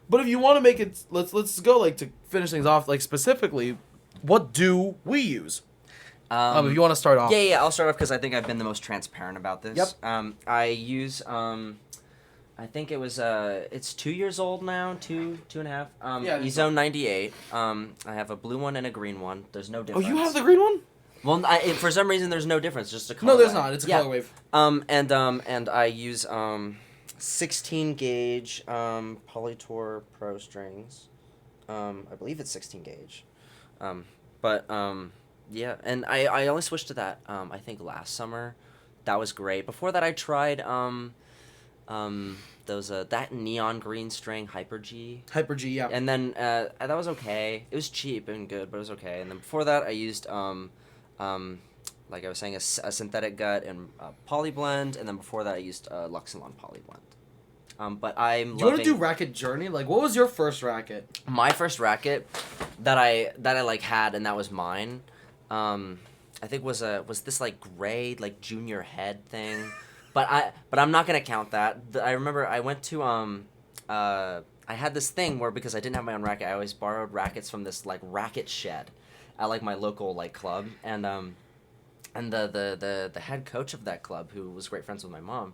but if you want to make it, let's go like to finish things off like specifically, what do we use? If you want to start off. Yeah, I'll start off because I think I've been the most transparent about this. Yep. I use I think it was it's 2 years old now, two and a half. Yeah, Ezone 98. I have a blue one and a green one. There's no Oh, difference. you have the green one? Well, for some reason there's no difference, just a colorway. No, there's not. It's a Yeah. color wave. And I use 16 gauge Polytour Pro strings. I believe it's 16 gauge. But yeah, and I only switched to that I think last summer. That was great. Before that I tried those that neon green string Hyper G. Hyper G, yeah. And then that was okay. It was cheap and good, but it was okay. And then before that I used like I was saying, a synthetic gut and poly blend, and then before that I used Luxilon poly blend. But I'm Do you want to do racket journey? Like, what was your first racket? my first racket that I like had, and that was mine. I think was this like gray like junior head thing, but I'm not gonna count that. I remember I went to I had this thing where because I didn't have my own racket, I always borrowed rackets from this like racket shed at like my local like club, and the head coach of that club, who was great friends with my mom,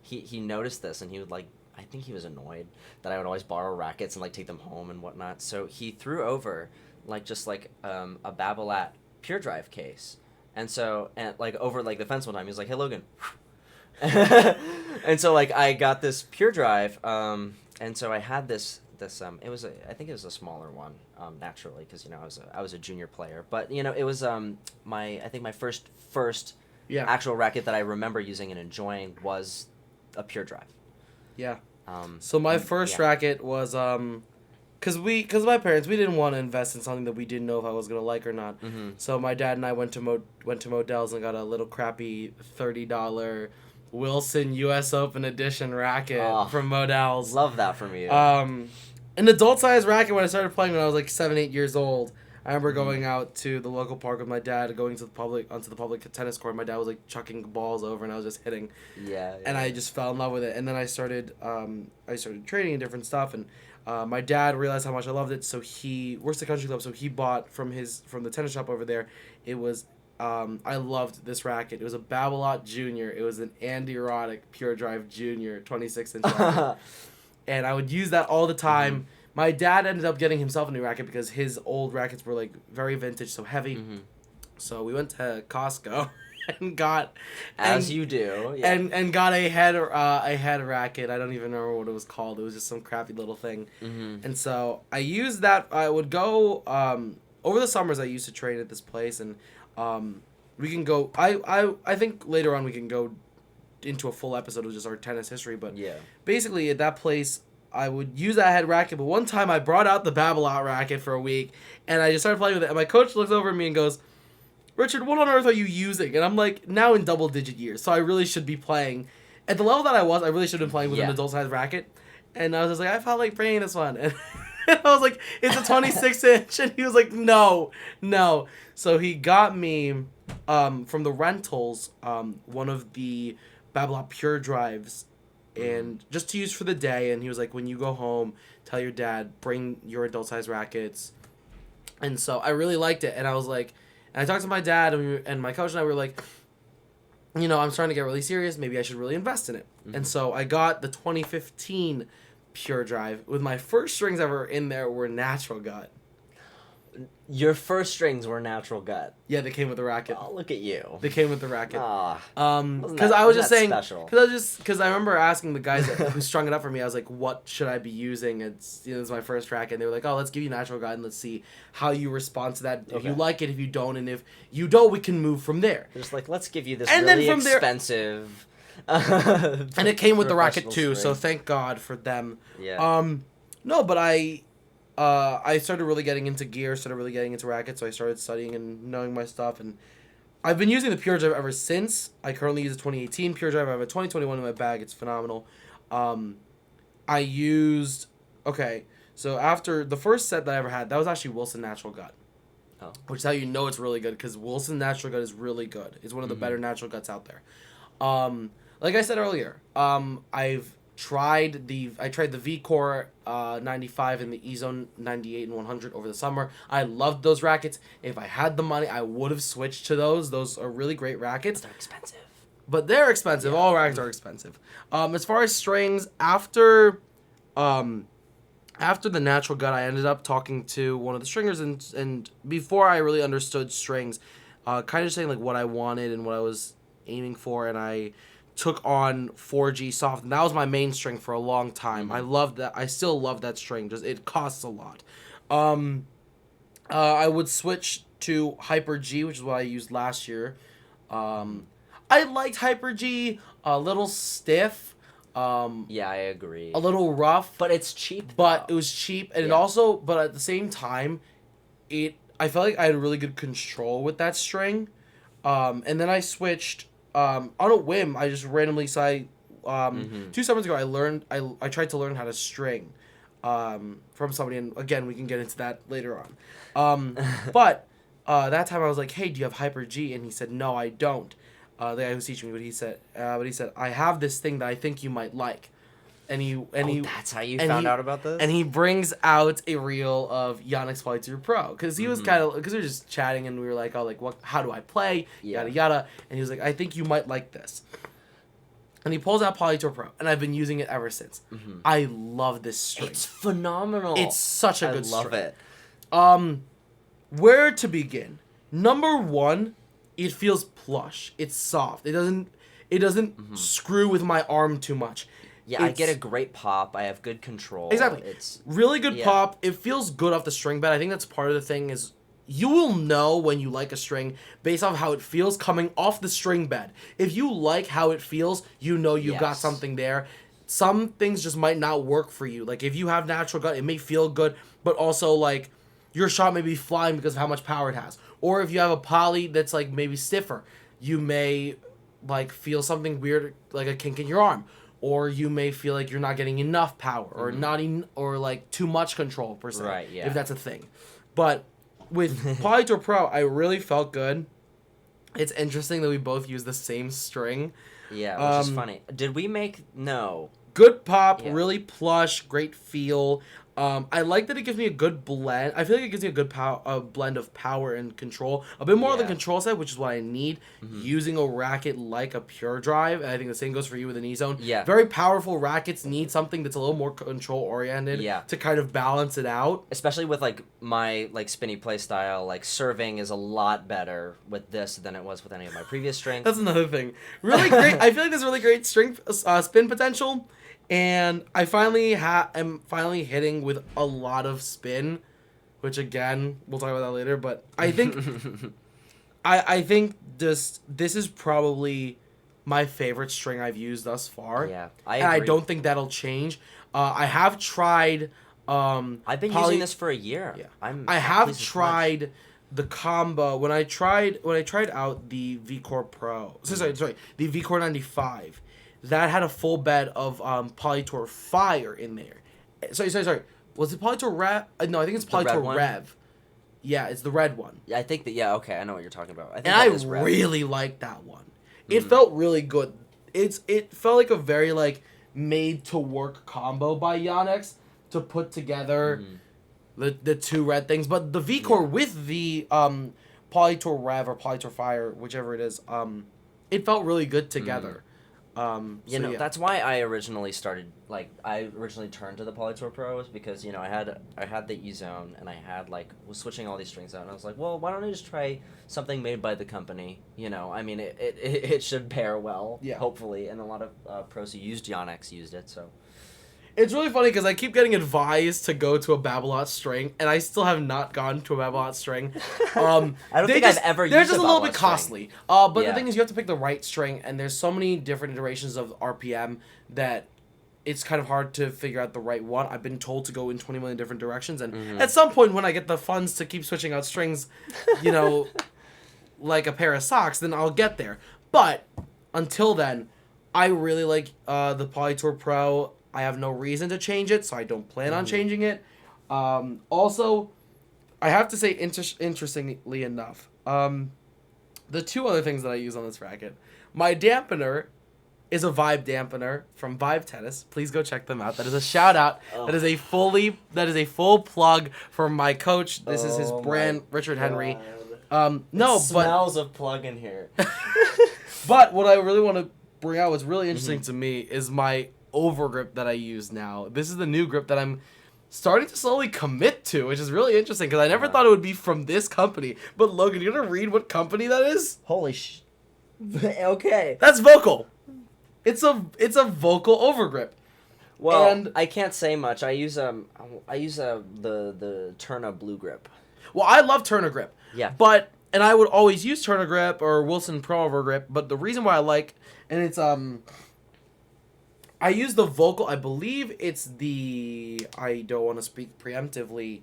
he noticed this, and he would like, I think he was annoyed that I would always borrow rackets and like take them home and whatnot. So he threw over like just like a Babolat Pure Drive case, and like over like the fence one time he was like, "Hey Logan," and so like I got this Pure Drive, and so I had this it was I think it was a smaller one, naturally, because I was a junior player, but it was I think my first Yeah. actual racket that I remember using and enjoying was a Pure Drive. Yeah. So my first racket was cause my parents, we didn't want to invest in something that we didn't know if I was gonna like or not. Mm-hmm. So my dad and I went to Modell's and got a little crappy $30 Wilson U.S. Open edition racket from Modell's. Love that from you. An adult size racket when I started playing when I was like 7-8 years old. I remember going out to the local park with my dad, going to onto the public tennis court. My dad was like chucking balls over, and I was just hitting. Yeah. And I just fell in love with it. And then I started trading and different stuff. And my dad realized how much I loved it, so he works at the country club. So he bought from the tennis shop over there. It was I loved this racket. It was a Babolat Junior. It was an Andy Roddick Pure Drive Junior 26-inch racket. And I would use that all the time. Mm-hmm. My dad ended up getting himself a new racket because his old rackets were like very vintage, so heavy. Mm-hmm. So we went to Costco and got you do, yeah. and got a head racket. I don't even remember what it was called. It was just some crappy little thing. Mm-hmm. And so I used that. I would go over the summers. I used to train at this place, and we can go. I think later on we can go into a full episode of just our tennis history, but yeah. Basically at that place I would use that head racket, but one time I brought out the Babolat racket for a week and I just started playing with it, and my coach looks over at me and goes, "Richard, what on earth are you using?" And I'm like, now in double digit years, so I really should be playing at the level that I really should have been playing with an adult size racket. And I was just like, I felt like bringing this one, and I was like, it's a 26-inch, and he was like, no. So he got me from the rentals one of the Babolat Pure Drives and just to use for the day. And he was like, when you go home, tell your dad, bring your adult size rackets. And so I really liked it, and I was like, and I talked to my dad, and my coach and I were like, I'm starting to get really serious. Maybe I should really invest in it. And so I got the 2015 Pure Drive. With my first strings ever in there were natural gut. Your first strings were natural gut. Yeah, they came with the racket. Oh, look at you. They came with the racket. Because I was just saying, because I remember asking the guys who strung it up for me, I was like, what should I be using? It's my first racket. And they were like, oh, let's give you natural gut and let's see how you respond to that. If you like it, if you don't, and if you don't, we can move from there. Just like, let's give you this really expensive. And it came with the racket too, so thank God for them. Yeah. No, but I started really getting into gear, started really getting into rackets, so I started studying and knowing my stuff, and I've been using the Pure Drive ever since. I currently use a 2018 Pure Drive. I have a 2021 in my bag. It's phenomenal. So after the first set that I ever had, that was actually Wilson Natural Gut. Oh. Which is how you know it's really good, because Wilson Natural Gut is really good. It's one of the better natural guts out there. Like I said earlier, I tried the V-Core 95 and the E-Zone 98 and 100 over the summer. I loved those rackets. If I had the money, I would have switched to those. Those are really great rackets. But they're expensive. Yeah. All rackets are expensive. As far as strings, after the natural gut, I ended up talking to one of the stringers, and before I really understood strings, kind of saying like what I wanted and what I was aiming for, and I took on 4G soft, and that was my main string for a long time. I loved that. I still love that string. Just it costs a lot. I would switch to Hyper G, which is what I used last year. I liked Hyper G. A little stiff. Yeah, I agree. A little rough, but it's cheap. But it was cheap, and it also. But at the same time, I felt like I had really good control with that string. And then I switched. On a whim, I just randomly 2 summers ago, I tried to learn how to string, from somebody, and again, we can get into that later on. But that time I was like, hey, do you have Hyper G? And he said, no, I don't. The guy who was teaching me, but he said, I have this thing that I think you might like. That's how you found out about this? And he brings out a reel of Yannick's Polytour Pro, because he was because we were just chatting, and we were like, how do I play? Yada yada. And he was like, I think you might like this. And he pulls out Polytour Pro, and I've been using it ever since. I love this string. It's phenomenal. It's such a good string. I love it. Where to begin? Number one, it feels plush. It's soft. It doesn't screw with my arm too much. Yeah, I get a great pop. I have good control. Exactly. It's really good pop. It feels good off the string bed. I think that's part of the thing is you will know when you like a string based off how it feels coming off the string bed. If you like how it feels, you know you've got something there. Some things just might not work for you. Like if you have natural gut, it may feel good, but also like your shot may be flying because of how much power it has. Or if you have a poly that's like maybe stiffer, you may like feel something weird like a kink in your arm. Or you may feel like you're not getting enough power, or or like too much control per se. Right, yeah. If that's a thing. But with Polytour Pro, I really felt good. It's interesting that we both use the same string. Yeah, which is funny. Did we make good pop, really plush, great feel. I like that it gives me a good blend. I feel like it gives me a good blend of power and control. A bit more on the control side, which is what I need. Using a racket like a Pure Drive, and I think the same goes for you with an E-Zone. Yeah. Very powerful rackets need something that's a little more control-oriented to kind of balance it out. Especially with, like, my, like, spinny play style, like, serving is a lot better with this than it was with any of my previous strings. That's another thing. Really great. I feel like there's really great spin potential. And I finally am hitting with a lot of spin, which again we'll talk about that later. But I think I think this is probably my favorite string I've used thus far. Yeah, and I don't think that'll change. I have tried. I've been using this for a year. Yeah. I have tried the combo when I tried out the V-Core Pro. Sorry, the V-Core 95. That had a full bed of Polytour Fire in there. Sorry. Was it Polytour Rev? No, I think it's Polytour Rev. Yeah, it's the red one. Yeah, I think that. Yeah, okay, I know what you're talking about. I really liked that one. It felt really good. It felt like a very like made to work combo by Yonex to put together the two red things. But the V-Core with the Polytour Rev or Polytour Fire, whichever it is, it felt really good together. That's why I originally turned to the Polytour Pros, because I had the E-Zone, and I had was switching all these strings out, and I was like, well, why don't I just try something made by the company? I mean, it should pair well, hopefully, and a lot of pros who used Yonex used it, so. It's really funny because I keep getting advised to go to a Babolat string, and I still have not gone to a Babolat string. I don't think I've ever used a Babolat string. They're just a little bit costly. But the thing is, you have to pick the right string, and there's so many different iterations of RPM that it's kind of hard to figure out the right one. I've been told to go in 20 million different directions, and at some point when I get the funds to keep switching out strings, like a pair of socks, then I'll get there. But until then, I really like the Polytour Pro. I have no reason to change it, so I don't plan on changing it. Also, I have to say, interestingly enough, the two other things that I use on this racket, my dampener is a Vibe dampener from Vibe Tennis. Please go check them out. That is a shout out. Oh. That is a full plug for my coach. This is his brand, Richard Henry. Smells of plug in here. But what I really want to bring out, what's really interesting to me, is my overgrip that I use now. This is the new grip that I'm starting to slowly commit to, which is really interesting because I never thought it would be from this company. But Logan, you gonna read what company that is? Holy okay. That's Vocal. It's a Vocal overgrip. Well, and I can't say much. I use the Turna Blue Grip. Well, I love Turna Grip. Yeah. And I would always use Turna Grip or Wilson Pro overgrip, but the reason why I like, and it's I use the Vocal. I believe it's the. I don't want to speak preemptively.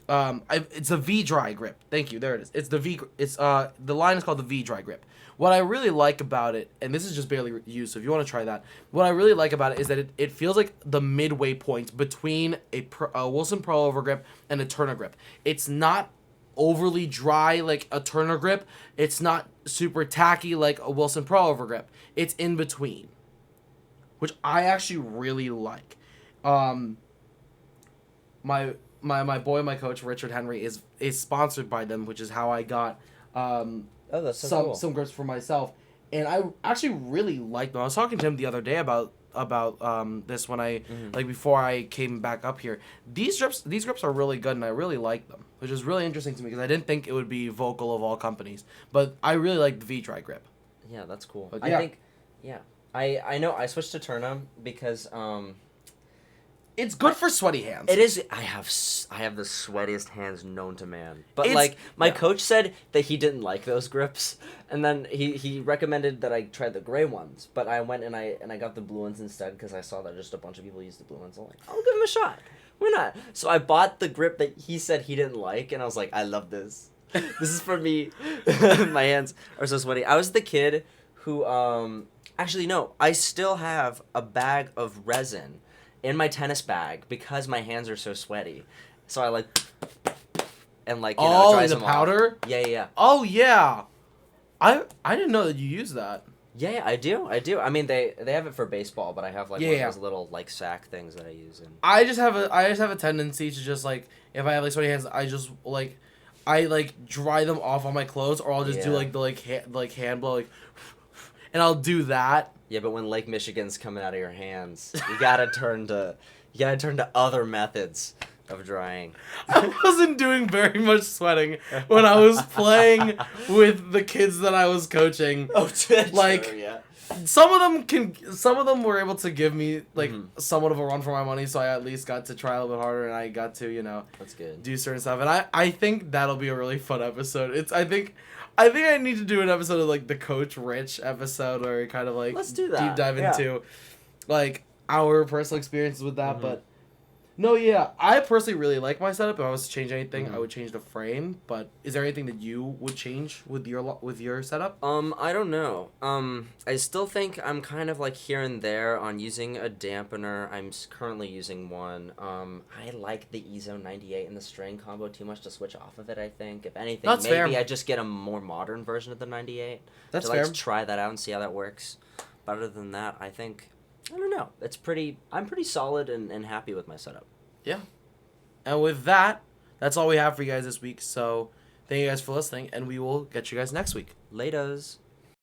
It's a V dry grip. Thank you. There it is. It's the V. It's the line is called the V dry grip. What I really like about it, and this is just barely used, so if you want to try that, what I really like about it is that it feels like the midway point between a Wilson Pro overgrip and a Turner grip. It's not overly dry like a Turner grip. It's not super tacky like a Wilson Pro overgrip. It's in between, which I actually really like. My boy, my coach, Richard Henry, is sponsored by them, which is how I got that's so cool. Some grips for myself. And I actually really like them. I was talking to him the other day about this when I before I came back up here. These grips are really good, and I really like them, which is really interesting to me because I didn't think it would be Vocal of all companies, but I really like the V-Dry grip. Yeah, that's cool. But, I think, I know I switched to Turna because it's good for sweaty hands. It is. I have the sweatiest hands known to man. But my coach said that he didn't like those grips, and then he recommended that I try the gray ones. But I went and I got the blue ones instead because I saw that just a bunch of people used the blue ones. I'm like, I'll give him a shot. Why not? So I bought the grip that he said he didn't like, and I was like, I love this. This is for me. My hands are so sweaty. I was the kid who actually no, I still have a bag of resin in my tennis bag because my hands are so sweaty. So I dries the them powder? Off. Yeah. Oh yeah. I didn't know that you use that. Yeah, I do. I mean they have it for baseball, but I have one of those little sack things that I use. I just have a tendency to just if I have sweaty hands, I just I dry them off on my clothes, or I'll just do the hand blow and I'll do that. Yeah, but when Lake Michigan's coming out of your hands, you gotta turn to other methods of drying. I wasn't doing very much sweating when I was playing with the kids that I was coaching. Oh, true, yeah. Some of them were able to give me somewhat of a run for my money, so I at least got to try a little bit harder, and I got to that's good. Do certain stuff, and I think that'll be a really fun episode. I think I need to do an episode of the Coach Rich episode, or kind of let's do that. Deep dive into our personal experiences with that. But no, yeah, I personally really like my setup. If I was to change anything, I would change the frame. But is there anything that you would change with your setup? I don't know. I still think I'm kind of here and there on using a dampener. I'm currently using one. I like the E-Zone 98 and the string combo too much to switch off of it, I think. If anything, That's fair. I just get a more modern version of the 98. That's to fair. Try that out and see how that works. But other than that, I think I don't know. I'm pretty solid and happy with my setup. Yeah. And with that, that's all we have for you guys this week. So thank you guys for listening, and we will get you guys next week. Laters.